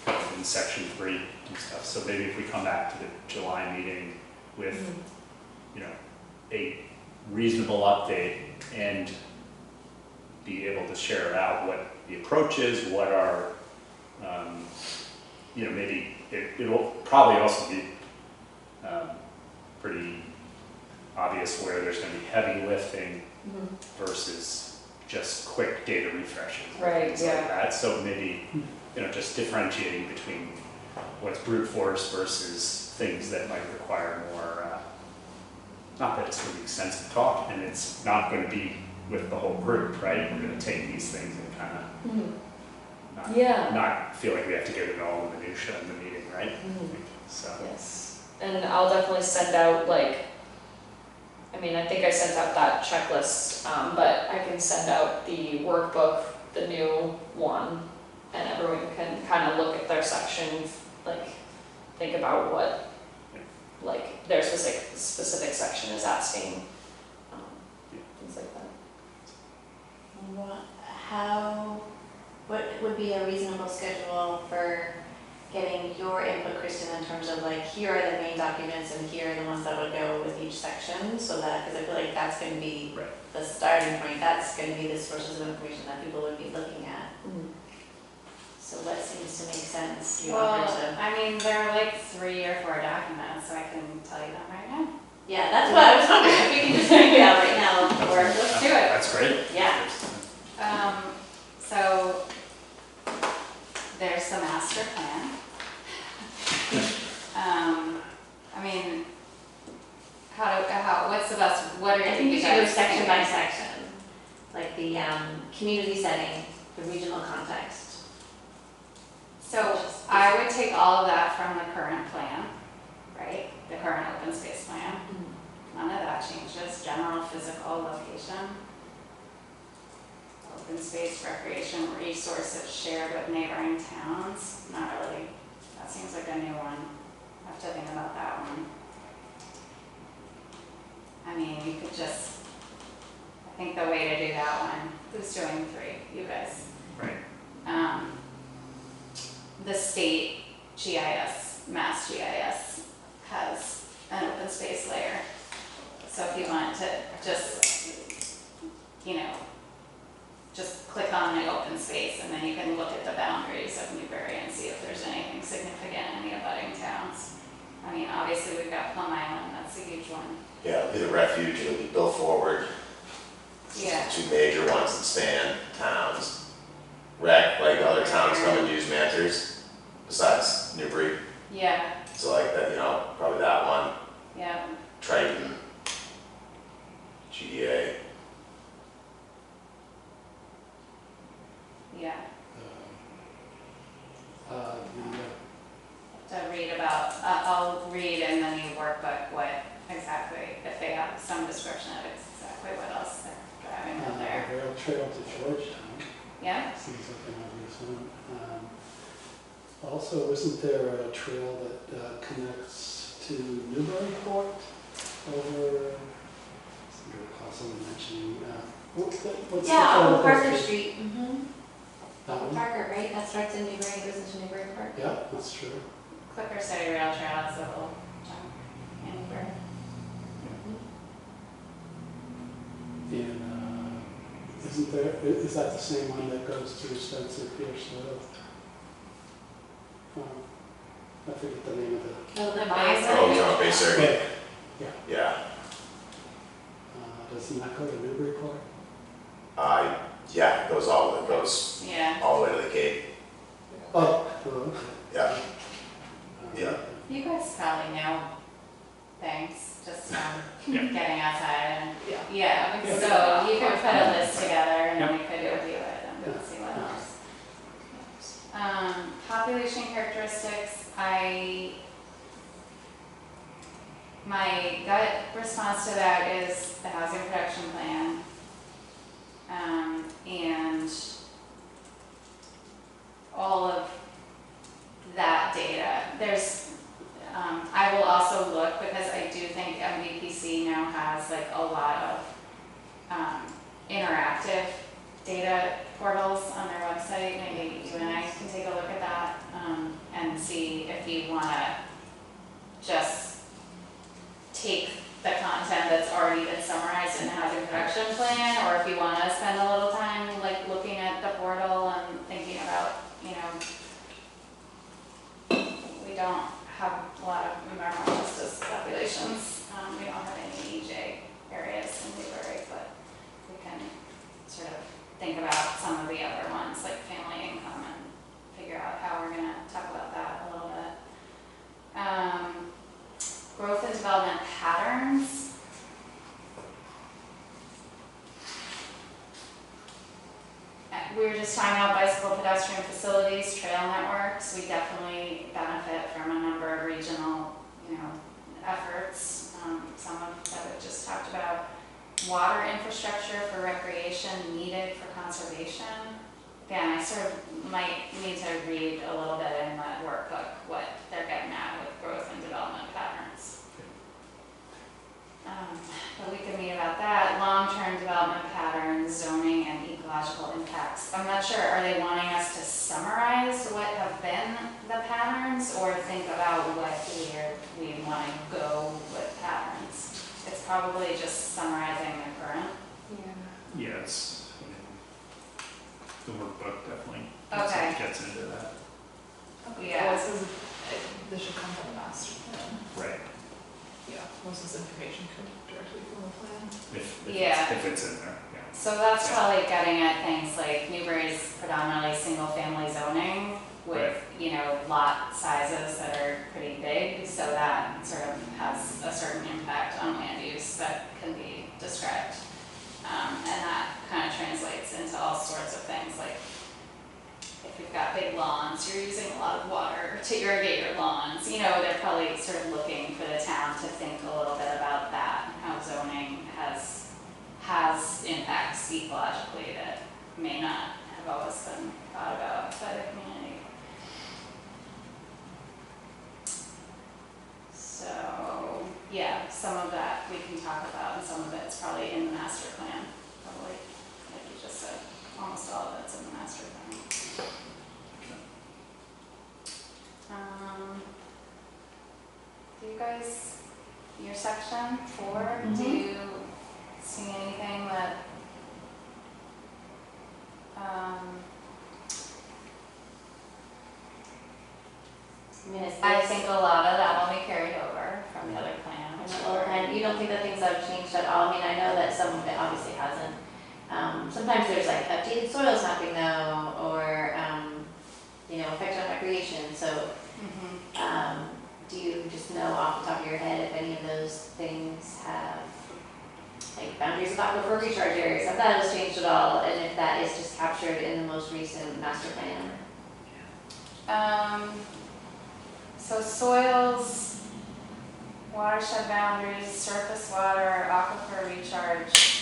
cover in section 3 and stuff. So maybe if we come back to the July meeting with, Mhm. you know, a reasonable update and be able to share out what the approach is, what our, you know, maybe it'll probably also be pretty obvious where there's gonna be heavy lifting Mhm. versus just quick data refreshes and Right, things yeah. like that. So maybe, you know, just differentiating between what's brute force versus things that might require more, not that it's really extensive talk, and it's not gonna be with the whole group, right? We're gonna take these things and kind of Mhm. Yeah. not feel like we have to get into all the minutia in the meeting, right? Mhm. So, Yes, and I'll definitely send out I mean, I think I sent out that checklist, but I can send out the workbook, the new one, and everyone can kind of look at their section, think about what, their specific section is asking, things like that. What would be a reasonable schedule for getting your input, Kristen, in terms of like, here are the main documents and here are the ones that would go with each section, so that, because I feel like that's going to be right. the starting point, that's going to be the sources of information that people would be looking at. So what seems to make sense? Do you Well, offer to? I mean, there are like 3 or 4 documents, so I can tell you them right now. Yeah, that's what I was wondering, if we can just figure it out right now, or, Let's do it. That's great. yeah. So there's the master plan. I mean, what's the best, what are I you think you thinking? should go section by section, like the community setting, the regional context. So I would take all of that from the current plan, right? The current open space plan. None of that changes. General physical location. Open space recreation resources shared with neighboring towns. Not really. That seems like a new one. I have to think about that one. I mean, you could just, I think the way to do that one, who's doing 3? You guys. Right. The state GIS, Mass GIS, has an open space layer. So if you want to just, you know, just click on the open space and then you can look at the boundaries of Newbury and see if there's anything significant in the abutting towns. I mean, obviously we've got Plum Island, that's a huge one. Yeah, it'll be the refuge, it'll be Bill Forward. Yeah. Two major ones that span towns. Rec, like other towns come and use Manters besides Newbury. Yeah, So like that, you know, probably that one, yeah, Triton, GDA. yeah. The, To read about, I'll read in the new workbook what exactly, if they have some description of exactly what else they're driving out there. the rail trail to Georgetown, Yeah, seems like an obvious one. Also, isn't there a trail that connects to Newburyport over, I seem to recall someone mentioning, what's the Yeah, trail off that of Parker goes to- Street. Mm-hmm. That one? Parker, right? That starts in Newbury, goes into Newburyport. Yeah, that's true. Clipper City Rail Trail is a little jump in for. And isn't there, is that the same one that goes through Spencer Pierce Road? I forget the name of the, Oh, the The Bay Bay Oh, you know, Bay Circuit, yeah, yeah. doesn't that go to Newburyport? Yeah, it goes Yeah, all the way to the Cape, Oh, okay. yeah. Yeah. you guys probably know things, just Yeah. getting outside and, Yeah. yeah, Yeah. so you could put a list together and then we could review it and Yeah. see what else. Population characteristics, my gut response to that is the housing production plan. And all of that data. I will also look, because I do think MVPC now has like a lot of interactive data portals on their website. Maybe you and I can take a look at that and see if you want to just take the content that's already been summarized in the housing production plan, or if you want to spend a little time like looking at the portal and thinking about, you know, we don't have a lot of environmental justice populations. We don't have any EJ areas in Newbury, but we can sort of think about some of the other ones, like family income, and figure out how we're gonna talk about that a little bit. Growth and development patterns. We were just talking about bicycle pedestrian facilities, trail networks. We definitely benefit from a number of regional, efforts. Some of that we just talked about. Water infrastructure for recreation needed for conservation. Again, I sort of might need to read a little bit in that workbook what they're getting at with growth and development patterns. But we could meet about that. Long-term development patterns, zoning, and ecological impacts. I'm not sure, are they wanting us to summarize what have been the patterns, or think about what we want to go with patterns? It's probably just summarizing the current. Yes. The workbook definitely Okay. gets into that. Yeah. Well, it says this should come from the master plan. Right. Yeah, most of this information comes directly from the plan. If it's in there, yeah. So that's probably getting at things like Newbury's predominantly single-family zoning with, lot sizes that are pretty big, so that sort of has a certain impact on land use that can be described. And that kind of translates into all sorts of things, like if you've got big lawns, you're using a lot of water to irrigate your lawns. They're probably sort of looking for the town to think a little bit about that, and how zoning has impacts ecologically that may not have always been thought about by the community. So, yeah, some of that we can talk about, and some of it's probably in the master plan, probably, like you just said, almost all of it's in the master plan. Do you guys, your section 4, do you see anything that, I think a lot of that will be carried over from the other plan, I'm sure. And you don't think that things have changed at all? I mean, I know that some of it obviously hasn't. Sometimes there's like updated soils mapping though, or, effect on recreation, so, do you just know off the top of your head if any of those things have, like, boundaries of aquifer recharge areas, have those changed at all, and if that is just captured in the most recent master plan? So soils, watershed boundaries, surface water, aquifer recharge,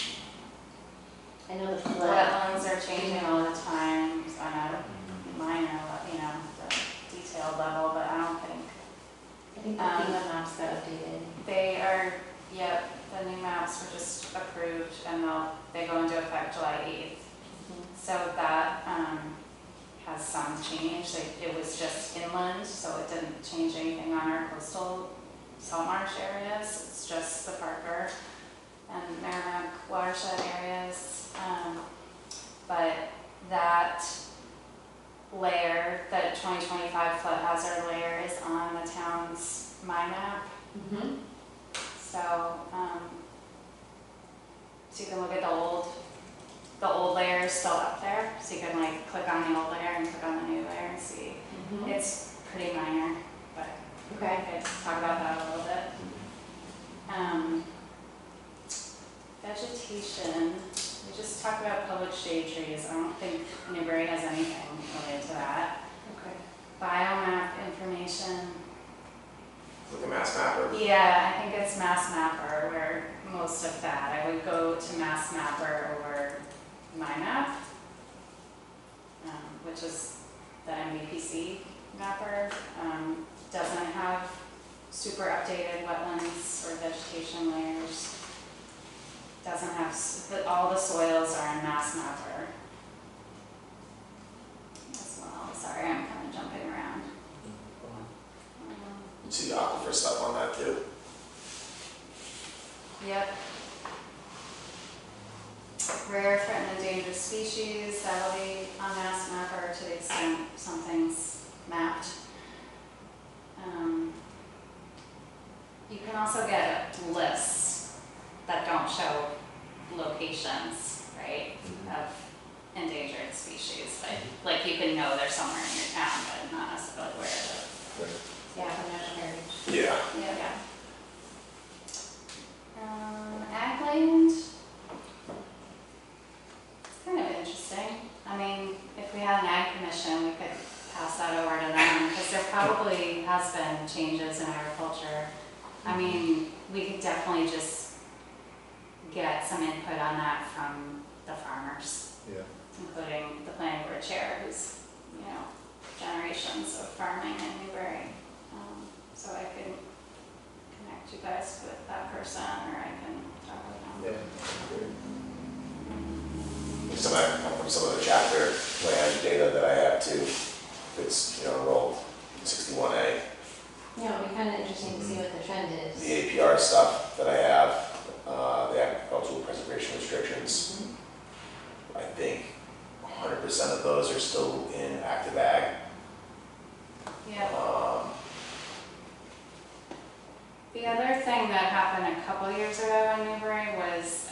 I know the flood, wetlands are changing all the time on a minor, the detailed level, but I don't think I think the FEMA maps got updated. they are, yep, the new maps were just approved and they go into effect July 8th. So that has some change. It was just inland, so it didn't change anything on our coastal salt marsh areas. It's just the Parker and Merrimack watershed areas. But that layer, that 2025 flood hazard layer, is on the town's MyMap. So, so you can look at the old layer is still up there. So you can like click on the old layer and click on the new layer and see. It's pretty minor, but Okay. I could talk about that a little bit. Vegetation, we just talked about public shade trees. I don't think Newbury has anything related to that. Okay. Biomap information. Like a mass mapper. Yeah, I think it's Mass Mapper where most of that. I would go to Mass Mapper over MyMap, which is the MVPC mapper. Doesn't have super updated wetlands or vegetation layers. Doesn't have, all the soils are in Mass Mapper as well. Sorry, I'm kind of jumping around. You see the aquifer stuff on that too. Yep. Rare, threatened, endangered species, that'll be on Mass Mapper to the extent something's mapped. You can also get lists that don't show locations, right, of endangered species, but like you can know they're somewhere in your town, but not necessarily where it is. Yeah, the national heritage. Yeah. Yeah. Ag land. It's kind of interesting. I mean, if we had an ag commission, we could pass that over to them, because there probably has been changes in agriculture. I mean, we could definitely just get some input on that from the farmers, Yeah. including the planning board chair, who's, generations of farming in Newbury. So I can connect you guys with that person, or I can talk with them. From some of the chapter land data that I have too, it's, enrolled in 61A. Yeah, it'll be kind of interesting to see what the trend is. The APR stuff that I have, the agricultural preservation restrictions, I think 100% of those are still in active ag. Yeah. The other thing that happened a couple years ago in Newbury was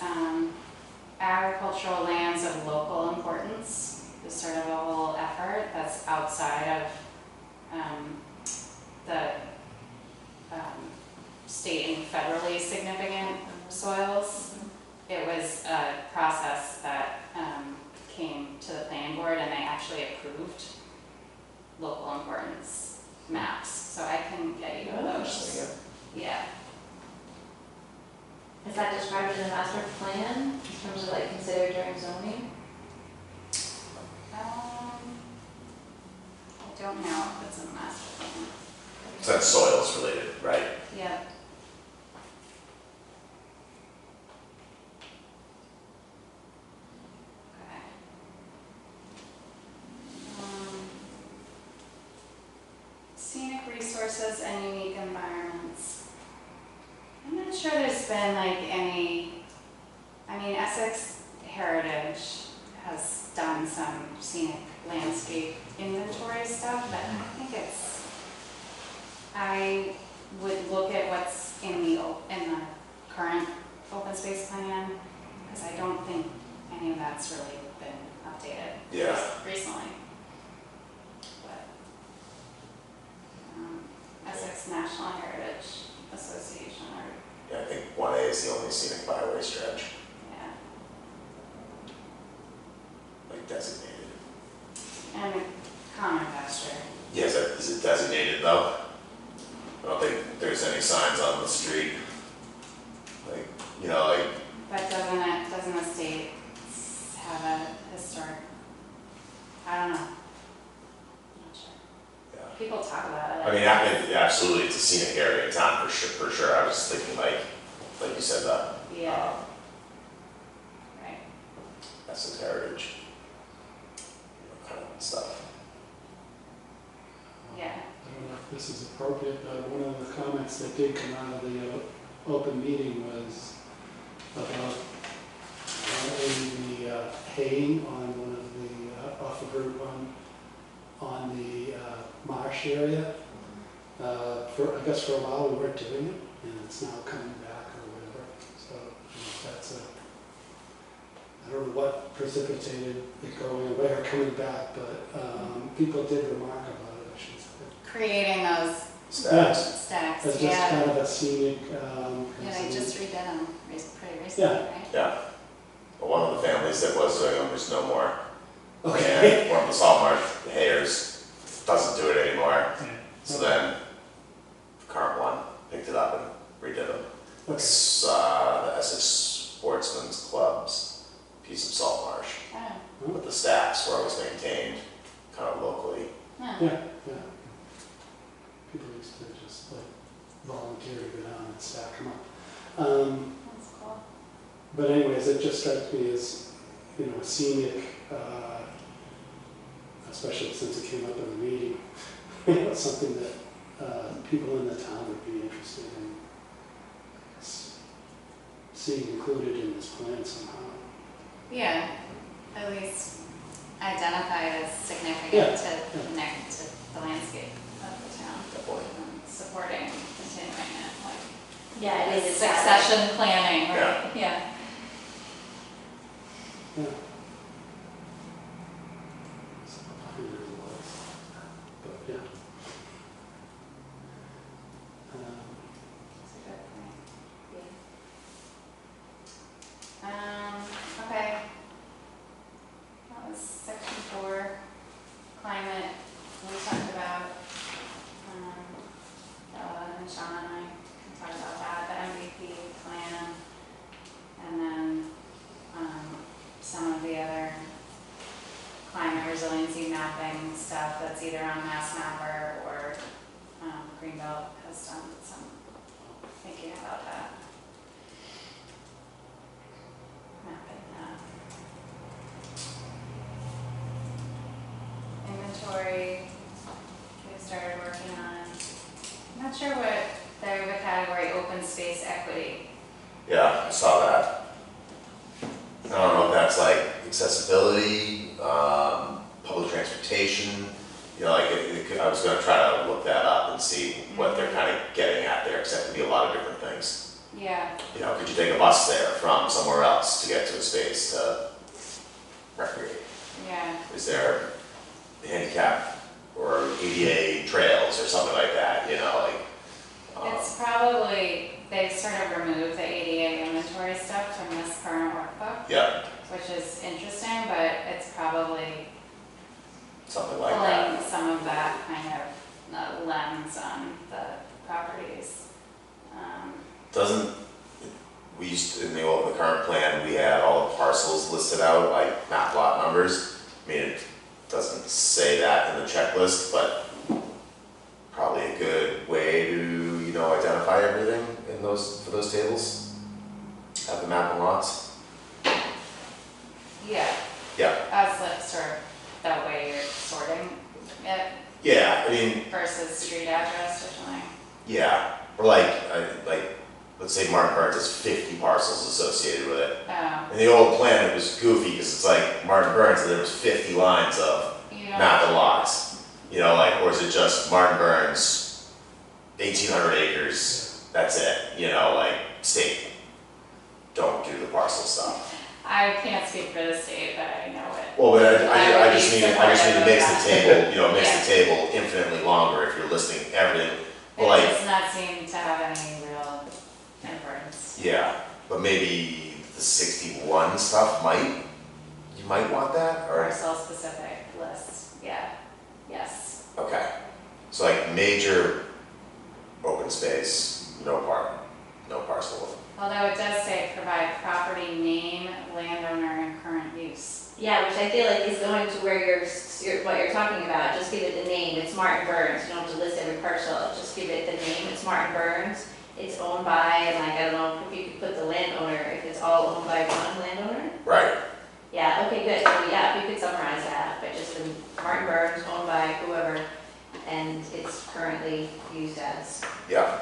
agricultural lands of local importance. There's sort of a whole effort that's outside of the state and federally significant soils. It was a process that came to the planning board, and they actually approved local importance maps. So I can get you those. Yeah. Is that described in the master plan in terms of like considered during zoning? I don't know if it's in the master plan. So that's soils related, right? Yep. Okay. Scenic resources and unique environments. I'm not sure there's been like any, Essex Heritage has done some scenic landscape inventory stuff, but I think I would look at what's in the current open space plan, because I don't think any of that's really National Heritage Association, or, Yeah, I think 1A is the only scenic byway stretch, yeah, like designated. and common pasture. Yes, is it designated though? I don't think there's any signs on the street. Like, you know, like, But doesn't the state have a historic, I don't know. I'm not sure. yeah. People talk about it. I mean, absolutely, it's a scenic area in town for sure. I was just thinking like you said, Yeah, right. Essex Heritage, kind of stuff. Yeah, I don't know if this is appropriate, but one of the comments that did come out of the open meeting was about the haying on one of the, off of Route 1 on the marsh area. I guess for a while we weren't doing it, and it's now coming back or whatever. So that's I don't know what precipitated it going away or coming back, but people did remark about it, I should say. creating those Stacks. stacks, It's just yeah. kind of a scenic. Yeah, they just redid them pretty recently, Yeah. right? Yeah. But one of the families that was doing them is no more. Okay. And one of the Salt Marsh Hayers doesn't do it anymore. Yeah. So then the current one picked it up and redid them. Okay. It's the Essex Sportsman's Club's piece of Salt Marsh. Oh, But the stacks were always maintained kind of locally. no. Yeah, yeah. People used to just like volunteer to go down and stack them up. That's cool. But anyways, it just strikes me as, a scenic, especially since it came up in the meeting, something that people in the town would be interested in seeing included in this plan somehow. Yeah, at least identified as significant Yeah, to connect to the landscape of the town. And supporting, continuing it, like Yeah, it is. succession planning, right? Yeah. Yeah. So, who knows what else. But yeah. That's a good point. Okay. That was section 4, climate, we talked about, and Sean and I can talk about that, the MVP plan, and then, some of the other climate resiliency mapping stuff that's either on Mass Mapper or, Greenbelt has done some thinking about that. Mapping that. Inventory, we've started working on. I'm not sure what, they have a category, open space equity. Yeah, I saw that. I don't know if that's like accessibility, public transportation, I was gonna try to look that up and see what they're kind of getting at there, because that could be a lot of different things. Yeah, Could you take a bus there from somewhere else to get to a space to recreate? yeah, Is there handicap or ADA trails or something like that, it's probably, they sort of removed the ADA inventory stuff from this current workbook, yeah, which is interesting, but it's probably something like that. pulling some of that kind of lens on the properties. Doesn't, we used to, in the current plan, we had all the parcels listed out, like map lot numbers. I mean, it doesn't say that in the checklist, but probably a good way to, identify everything in for those tables. Have the map and lots. Yeah, Yeah, as like sort of that way you're sorting it yeah, I mean, versus street address or something. yeah, or let's say Martin Burns has 50 parcels associated with it. Oh, In the old plan, it was goofy, because it's like Martin Burns, and there was 50 lines of you don't. map and lots, or is it just Martin Burns, 1,800 acres, that's it, state, don't do the parcel stuff. I can't speak for the state, but I know it. Well, but I I would just be mean, it makes the supportive of table, infinitely longer if you're listing everything, It Like- does not seem to have any real importance. Yeah, but maybe the 61 stuff you might want that, or? Parcel specific lists, yeah, yes. Okay, so like major open space, no parcel. Although it does say provide property name, landowner, and current use. Yeah, which I feel like is going to where what you're talking about, just give it the name, it's Martin Burns, you don't have to list every parcel, just give it the name, it's Martin Burns. It's owned by, and like, I don't know if you could put the landowner, if it's all owned by one landowner? Right, Yeah, okay, good, so yeah, if you could summarize that, but just the Martin Burns, owned by whoever, and it's currently used as. yeah,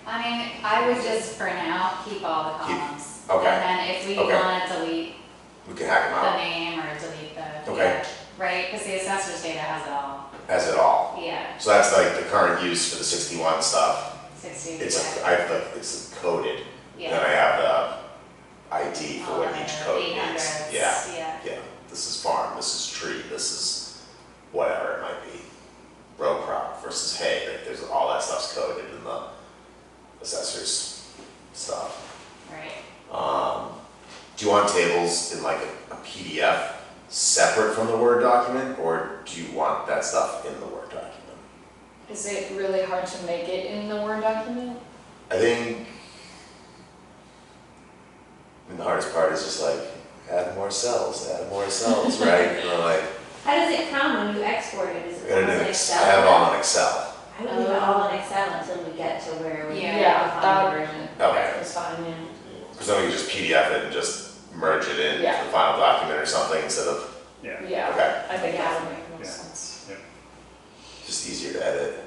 I mean, I would just for now keep all the Keep- columns. okay. And then if we Okay. want to delete we can hack them the out, name or delete the, Okay. yeah, right? Because the assessor's data has it all. as it all. Yeah, So that's like the current use for the 61 stuff, 60. it's coded. Yeah. Then I have the ID for All what the each code 800s, means. Yeah, Yeah. yeah, this is farm, this is tree, this is whatever it might be. Row crop versus hay, like there's, all that stuff's coded in the assessor's stuff. Right. Do you want tables in like a PDF separate from the Word document, or do you want that stuff in the Word document? Is it really hard to make it in the Word document? I think, the hardest part is just like, add more cells, right? You know, like, How does it come when you export it? Is I it gotta on do an I Excel? have it all in Excel. I would leave it all in Excel until we get to where we Yeah. have the final that- version. Okay, It's fine, yeah. because then we can just PDF it and just merge it into Yeah. the final document or something instead of, Yeah, Yeah, okay, I think that would make the most Yeah. sense. just easier to edit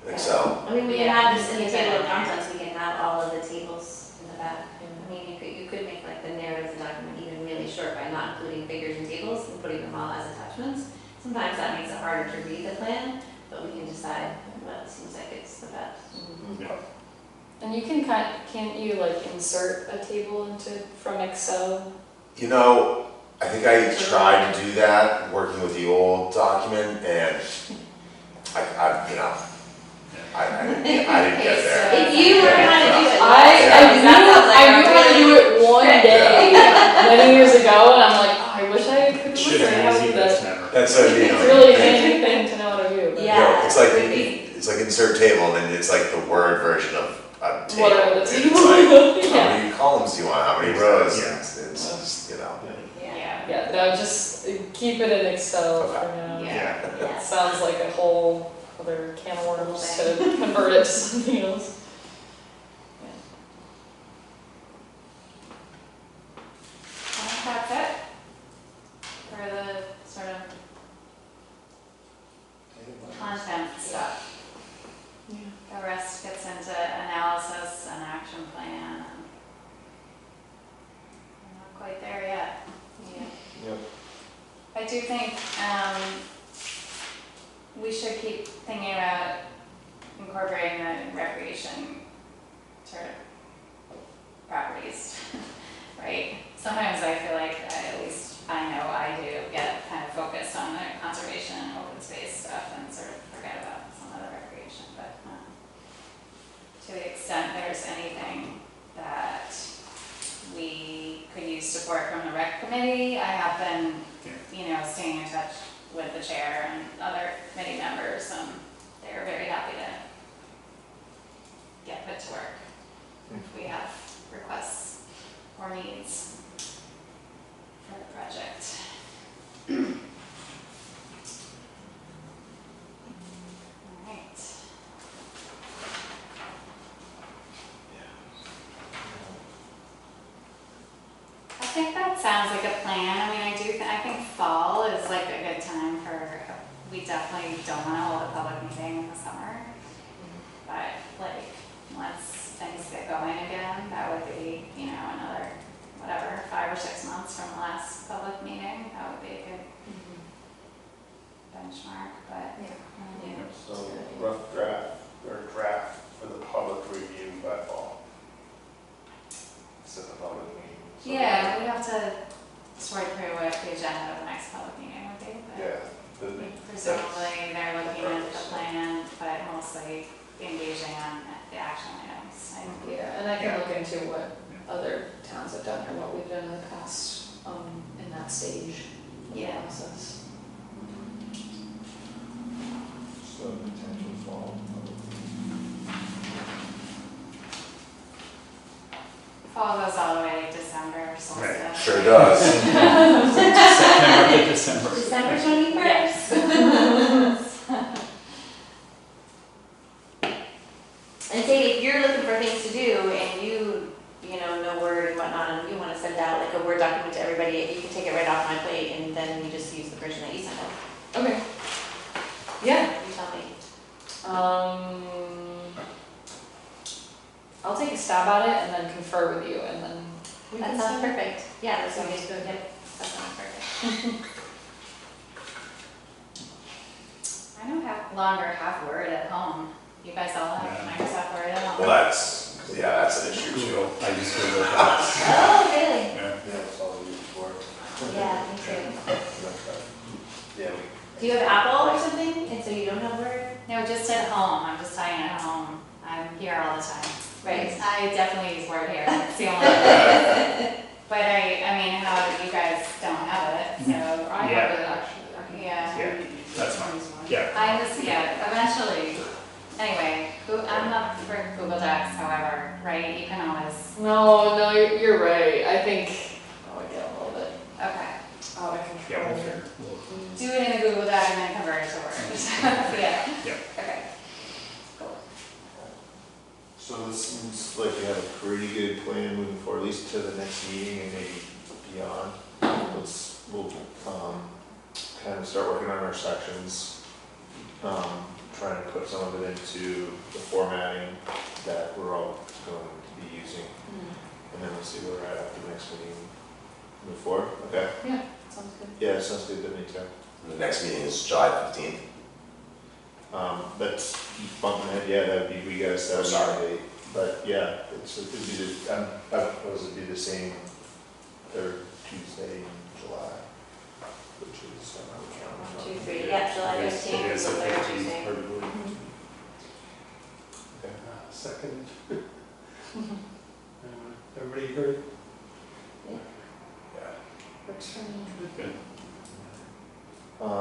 in Excel. I mean, we can Yeah. have this in the Keep table it of in there. contents, we can have all of the tables in the back. I mean, you could make like the narrative of the document even really short by not including figures and tables and putting them all as attachments. Sometimes that makes it harder to read the plan, but we can decide what seems like it's the best. yeah. And you can can't you like insert a table from Excel? You know, I think I tried to do that, working with the old document, and I you know, I didn't get there. If you learn how to do it. I knew how to do it one day, many years ago, and I'm like, oh, I wish I could Should learn how have to been do easy, but it's that. never. That's what, you It's know. a really handy thing to know how to do. but- Yeah. You know, it's like, it would be. it's like insert table, and then it's like the Word version of a table. Whatever the It's table, like, how yeah. many columns do you want, how many rows, Yeah. it's just, you know. Yeah. Yeah, no, just keep it in Excel for Okay. now. Yeah. Yeah. It sounds like a whole other can of worms to convert it to something else. I think that's it for the sort of content stuff. Yeah. The rest gets into analysis and action plan, and we're not quite there yet. Yep. I do think we should keep thinking about incorporating the recreation sort of properties, right? Sometimes I feel like, at least I know I do, get kind of focused on the conservation and open space stuff and sort of forget about some of the recreation, but to the extent there's anything that we could use support from the rec committee, I have been, staying in touch with the chair and other committee members, and they're very happy to get put to work if we have requests or needs for the project. All right. I think that sounds like a plan. I mean, I think fall is like a good time we definitely don't want to hold a public meeting in the summer. But like, once things get going again, that would be, another, 5 or 6 months from the last public meeting. That would be a good benchmark, but. So rough draft for the public review by fall. Set the public meeting. So- Yeah, we have to sort through what the agenda of the next public meeting would be, but Yeah. presumably they're looking at the plan, but mostly engaging on the action items. Yeah, and I can look into what other towns have done or what we've done in the past, in that stage of the Yeah. process. So potential fall. Fall goes all the way to December solstice. Sure does. September to December. December 21st. And Sadie, if you're looking for things to do and you know Word and whatnot, and you want to send out like a Word document to everybody, you can take it right off my plate and then you just use the version that you send out. Okay. Yeah. You tell me. I'll take a stab at it and then confer with you and then we That can sounds send it. perfect. Yeah, that sounds Sounds good. good. Yep, that sounds perfect. I don't have longer have Word at home. You guys all have Yeah. Microsoft Word at home? Well, that's an issue too. Google, I use Google Docs. Oh, really? Yeah. Yeah, that's all we use for. Yeah, me too. Yeah, Do you have Apple or something, and so you don't have Word? No, just at home. I'm just talking at home. I'm here all the time. Right. I definitely use Word here. It's the only. But I mean, how you guys don't have it, so. I Yeah. have it actually. I can- Yeah. Yeah, that's fine. Yeah. I just, yeah, eventually, anyway, I'm up for Google Docs, however, right? You can always, No, you're right. I think, I get a little bit okay. out of Yeah, control. we'll figure. Do it in a Google Doc and then convert it to Word. Yeah. Yeah. Okay. Cool. so this seems like we have a pretty good plan moving forward, at least to the next meeting and maybe beyond. We'll kind of start working on our sections, trying to put some of it into the formatting that we're all going to be using. And then we'll see where we're at after the next meeting. Move forward, okay? Yeah, sounds good. Yeah, sounds good to me too. The next meeting is July 15th. That's bumping ahead, yeah, that'd be, we guys, that would be our date. But yeah, it'd be the, I propose it'd be the same third Tuesday in July, which is, 1, 2, 3. Yeah, July It is 15th is the the third 15th, Tuesday. hard to believe. Second. Everybody heard? Yeah. Works for me. Good.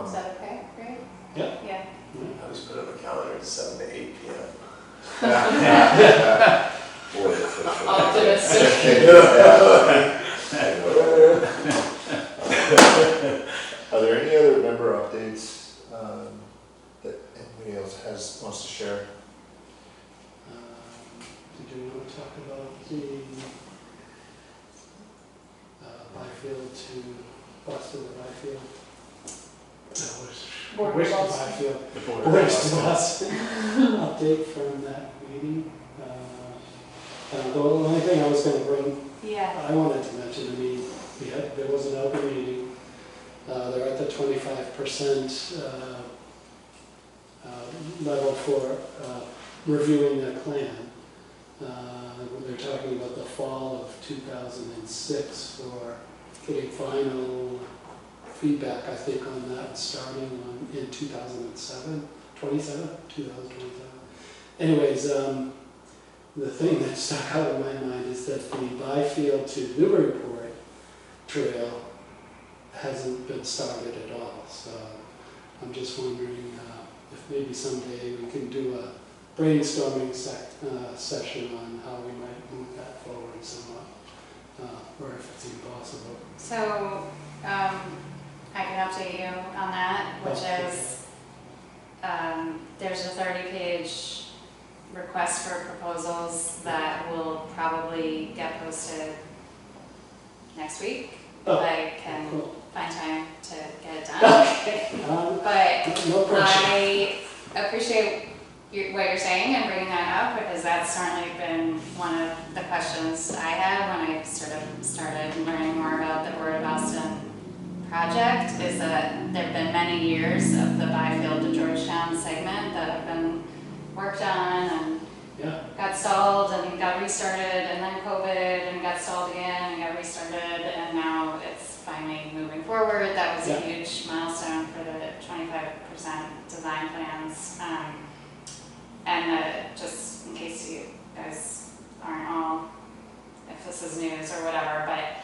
Is that okay? Great? Yeah. Yeah. I just put it on the calendar at 7 to 8 p.m. Boy, that's what she'll- Optimistic. Are there any other member updates that anybody else wants to share? Did you want to talk about the Byfield to Boston to Byfield? No, Board Wish to Boston. Byfield. The board of Wish to Boston. Boston. Update from that meeting. The only thing I was going to bring, Yeah. I wanted to mention, I mean, there was an open meeting. They're at the 25% level for reviewing their plan. They're talking about the fall of 2006 for getting final feedback, I think, on that, starting in 2007. Anyways, the thing that stuck out in my mind is that the Byfield to Newburyport trail hasn't been started at all. So I'm just wondering if maybe someday we can do a brainstorming session on how we might move that forward somewhat, or if it's impossible. So, I can update you on that, which is, there's a 30-page request for proposals that will probably get posted next week. Oh, If I can Cool. find time to get it done. Okay. But No pressure. I appreciate what you're saying and bringing that up, because that's certainly been one of the questions I had when I sort of started learning more about the Board of Boston project, is that there have been many years of the Byfield to Georgetown segment that have been worked on and Yeah. got stalled and got restarted, and then COVID and got stalled again and got restarted, and now it's finally moving forward. That was a Yeah. huge milestone for the 25% design plans. And just in case you guys aren't all, if this is news or whatever, but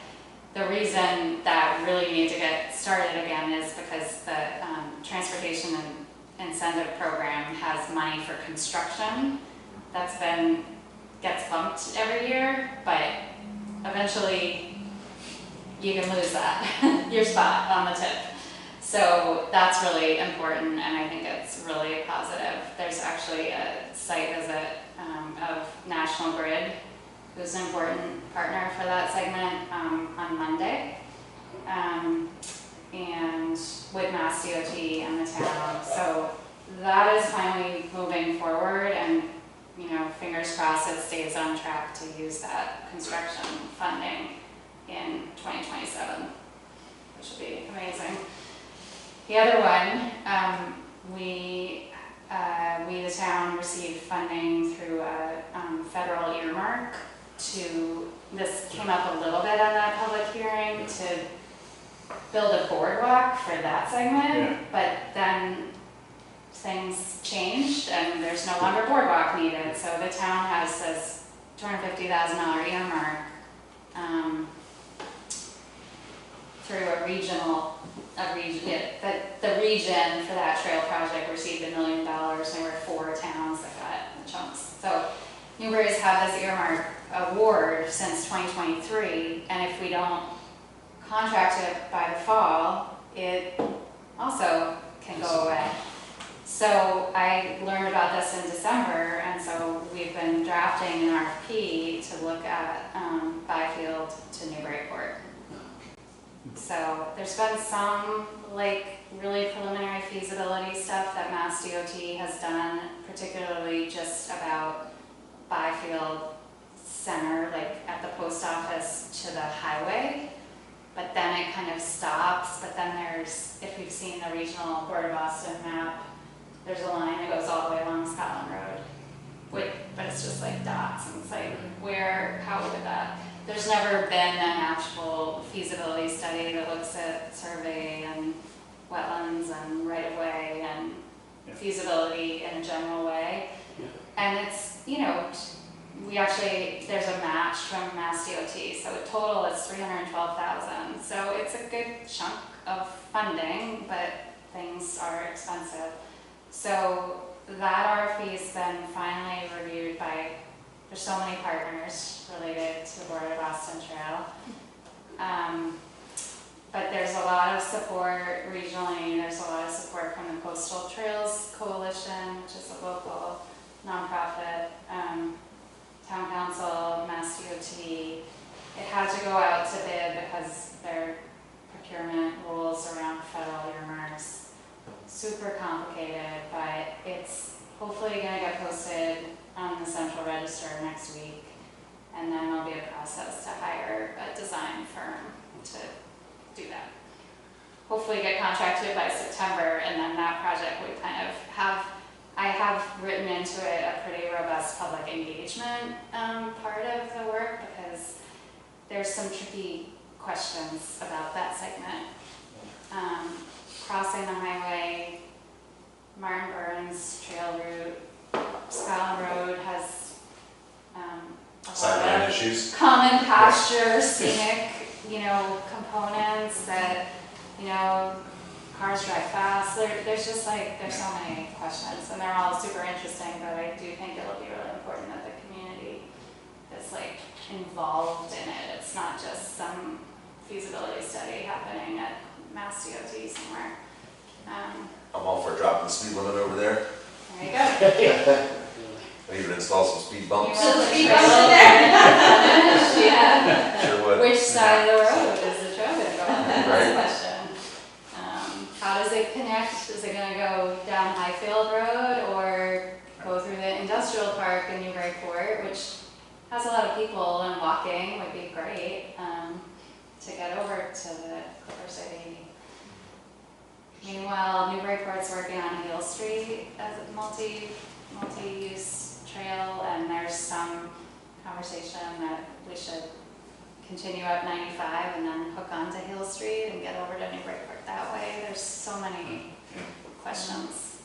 the reason that really we need to get started again is because the Transportation and Incentive Program has money for construction gets bumped every year, but eventually you can lose that, your spot on the tip. So that's really important, and I think it's really positive. There's actually a site visit of National Grid, who's an important partner for that segment, on Monday. And with Mass DOT and the town. So that is finally moving forward, and fingers crossed it stays on track to use that construction funding in 2027, which will be amazing. The other one, we the town received funding through a federal earmark this came up a little bit on that public hearing, to build a boardwalk for that segment, Yeah. but then things changed and there's no longer boardwalk needed, so the town has this $250,000 earmark through the region for that trail project received $1 million. There were 4 towns that got chunks. So Newbury's had this earmark award since 2023, and if we don't contract it by the fall, it also can go away. So I learned about this in December, and so we've been drafting an RFP to look at Byfield to Newburyport. So there's been some really preliminary feasibility stuff that Mass DOT has done, particularly just about Byfield Center, at the post office to the highway. But then it kind of stops, but then there's, if you've seen the regional Port of Boston map, there's a line that goes all the way along Scotland Road. But it's just dots, and it's how would that? There's never been an actual feasibility study that looks at survey and wetlands and right-of-way and feasibility in a general way. Yeah. And it's, there's a match from Mass DOT, so in total it's $312,000. So it's a good chunk of funding, but things are expensive. So that RFP's been finally reviewed by, there's so many partners related to the Port of Boston Trail. But there's a lot of support regionally. There's a lot of support from the Coastal Trails Coalition, which is a local nonprofit, town council, Mass DOT. It had to go out to bid because their procurement rules around federal earmarks. Super complicated, but it's hopefully going to get posted on the Central Register next week, and then there'll be a process to hire a design firm to do that. Hopefully get contracted by September, and then that project we I have written into it a pretty robust public engagement part of the work, because there's some tricky questions about that segment. Crossing the highway, Martin Burns Trail Route, Scotland Road has a lot Sideline of issues. common pasture, scenic, components that, cars drive fast. There's just there's so many questions, and they're all super interesting, but I do think it'll be really important that the community is involved in it. It's not just some feasibility study happening at Mass DOT somewhere. I'm all for dropping the speed limit over there. There you go. I even install some speed bumps. You want Speed the bumps trail in there? Yeah. Sure would. Which side of the road is the trail gonna go on? That's the Right. question. How does it connect? Is it gonna go down Highfield Road or go through the industrial park in Newburyport, which has a lot of people, and walking would be great to get over to the Clipper City. Meanwhile, Newburyport's working on Hill Street as a multi-use trail, and there's some conversation that we should continue up 95 and then hook onto Hill Street and get over to Newburyport that way. There's so many questions.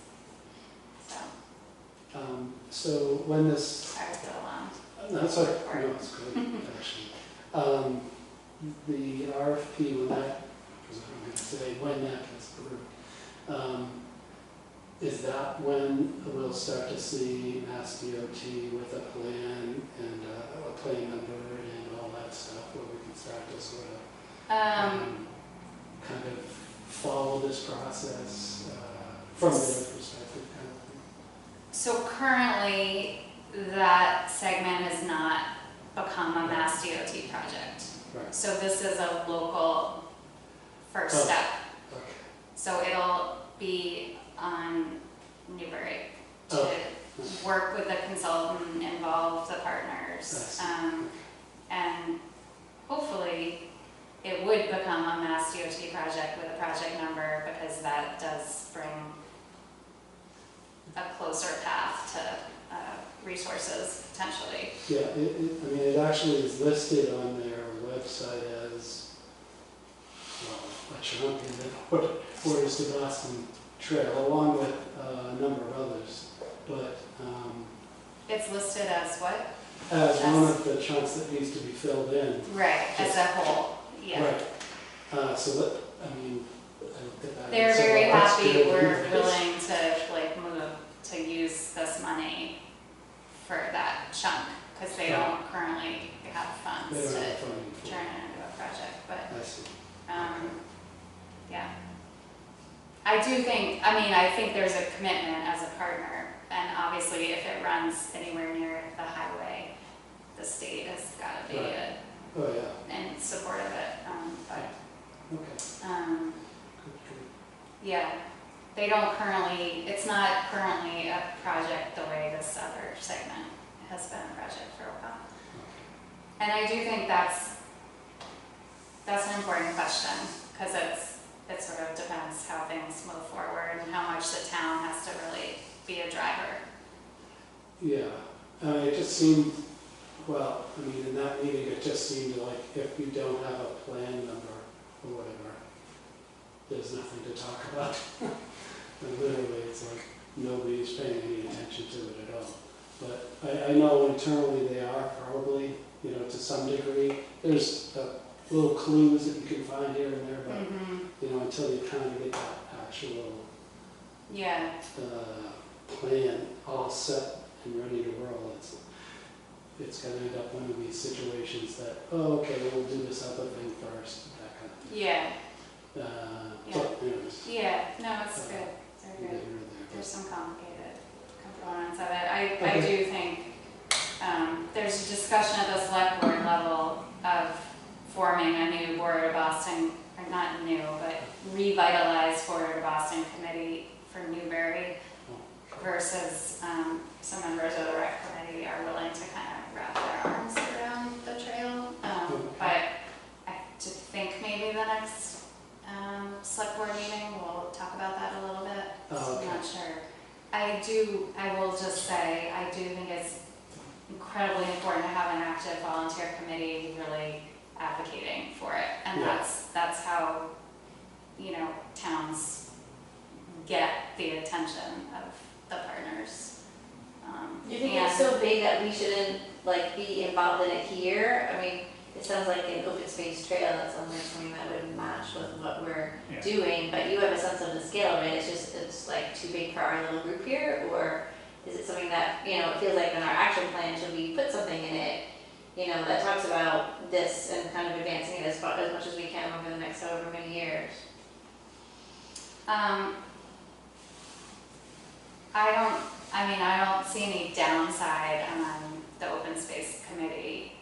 So. So when this, I would go along. that's like, no, it's good, actually. The RFP, when that, because I'm gonna say when that gets approved, is that when we'll start to see Mass DOT with a plan and a plan number and all that stuff, where we can start to sort of kind of follow this process from their perspective, kind of thing? So currently, that segment has not become a Mass DOT project. Right. So this is a local first Oh. step. Okay. So it'll be on Newbury to Okay. work with the consultant, involve the partners. I see. And hopefully, it would become a Mass DOT project with a project number, because that does bring a closer path to resources potentially. Yeah, I mean, it actually is listed on their website as, well, a champion of what is the Boston Trail, along with a number of others. But It's listed as what? as one of the chunks that needs to be filled in. Right, as a whole, yeah. Right. So that, I mean, I looked at that. and They're said, very well, that's happy, good. we're willing to like move to use this money for that chunk, because they don't currently have They funds don't to have funding for turn it. it into a project, but, I see. yeah. I do think, I think there's a commitment as a partner, and obviously if it runs anywhere near the highway, the state has gotta be Right. Oh, yeah. in support of it, but, Okay. Good, good. yeah. They don't currently, it's not currently a project the way this other segment has been a project for a while. And I do think that's an important question, because it sort of depends how things move forward and how much the town has to really be a driver. Yeah, it just seemed, well, I mean, in that meeting, it just seemed like if you don't have a plan number or whatever, there's nothing to talk about. And literally, it's like nobody's paying any attention to it at all. But I know internally they are probably, to some degree. There's little clues that you can find here and there, but, until you kind of get that actual Yeah, plan all set and ready to roll, it's gonna end up one of these situations that, oh, okay, we'll do this other thing first, that kind of thing. yeah, But anyways, yeah, no, it's good, it's neither very here good. nor there. There's some complicated components of it. I Okay. do think there's a discussion at the select board level of forming a new Board of Boston, or not new, but revitalized Board of Boston committee for Newbury versus some members of the rec committee are willing to kind of wrap their arms around the trail. But I to think maybe the next select board meeting, we'll talk about that a little bit. Oh, okay. I'm not sure. I will just say, I do think it's incredibly important to have an active volunteer committee really advocating for it. And Yeah. that's how, towns get the attention of the partners. Do you think and- it's so big that we shouldn't be involved in it here? I mean, it sounds like an open space trail, that sounds like something that would match with what we're Yeah. doing, but you have a sense of the scale of it, it's like too big for our little group here, or is it something that, it feels like in our action plan, should we put something in it, that talks about this and kind of advancing it as much as we can over the next however many years? I don't see any downside on the open space committee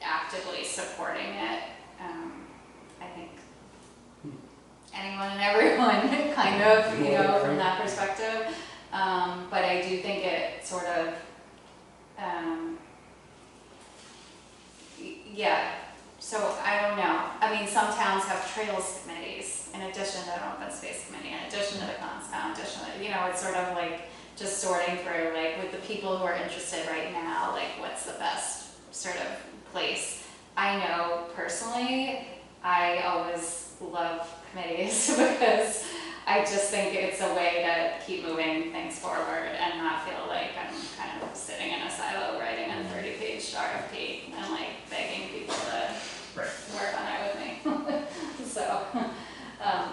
actively supporting it. I think anyone and everyone kind of, from that perspective. But I do think it sort of, so I don't know. Some towns have trails committees in addition to an open space committee, in addition to the constant, it's sort of like just sorting through, with the people who are interested right now, what's the best sort of place. I know personally, I always love committees because I just think it's a way to keep moving things forward and not feel like I'm kind RFP and like begging people to Right. work on it with me. So,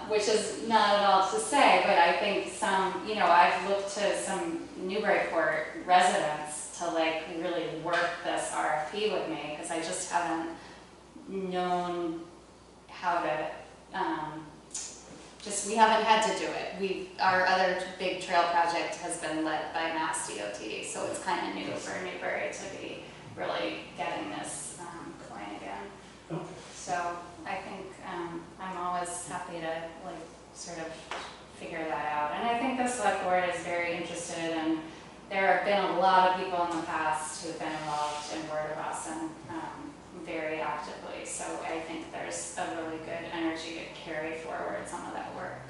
which is not at all to say, but I think some, you know, I've looked to some Newburyport residents to like really work this RFP with me, because I just haven't known how to, we haven't had to do it. Our other big trail project has been led by Mass DOT, so it's kind of new for Newbury to be really getting this going again. Okay. So I think I'm always happy to like sort of figure that out. And I think the select board is very interested, and there have been a lot of people in the past who've been involved in Word of Us and very actively. So I think there's a really good energy to carry forward some of that work.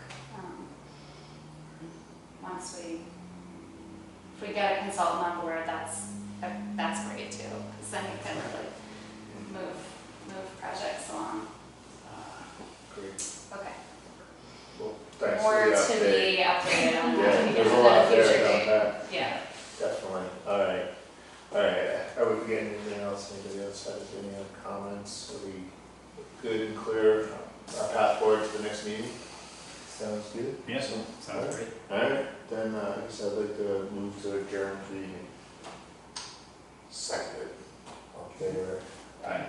If we get a consultant on board, that's great too, because then you can really move projects along. Great. Okay. Well, thanks More for the to update. be updated on that. Yeah, We there's can a have lot a future there on date. that, Yeah. definitely. All right. Are we getting anything else? Anybody else has any other comments? Are we good and clear? Our path forward to the next meeting? Sounds good? Yes, sounds great. All right, then I guess I'd like to move to adjourn the meeting. Seconded. All in favor? Aye.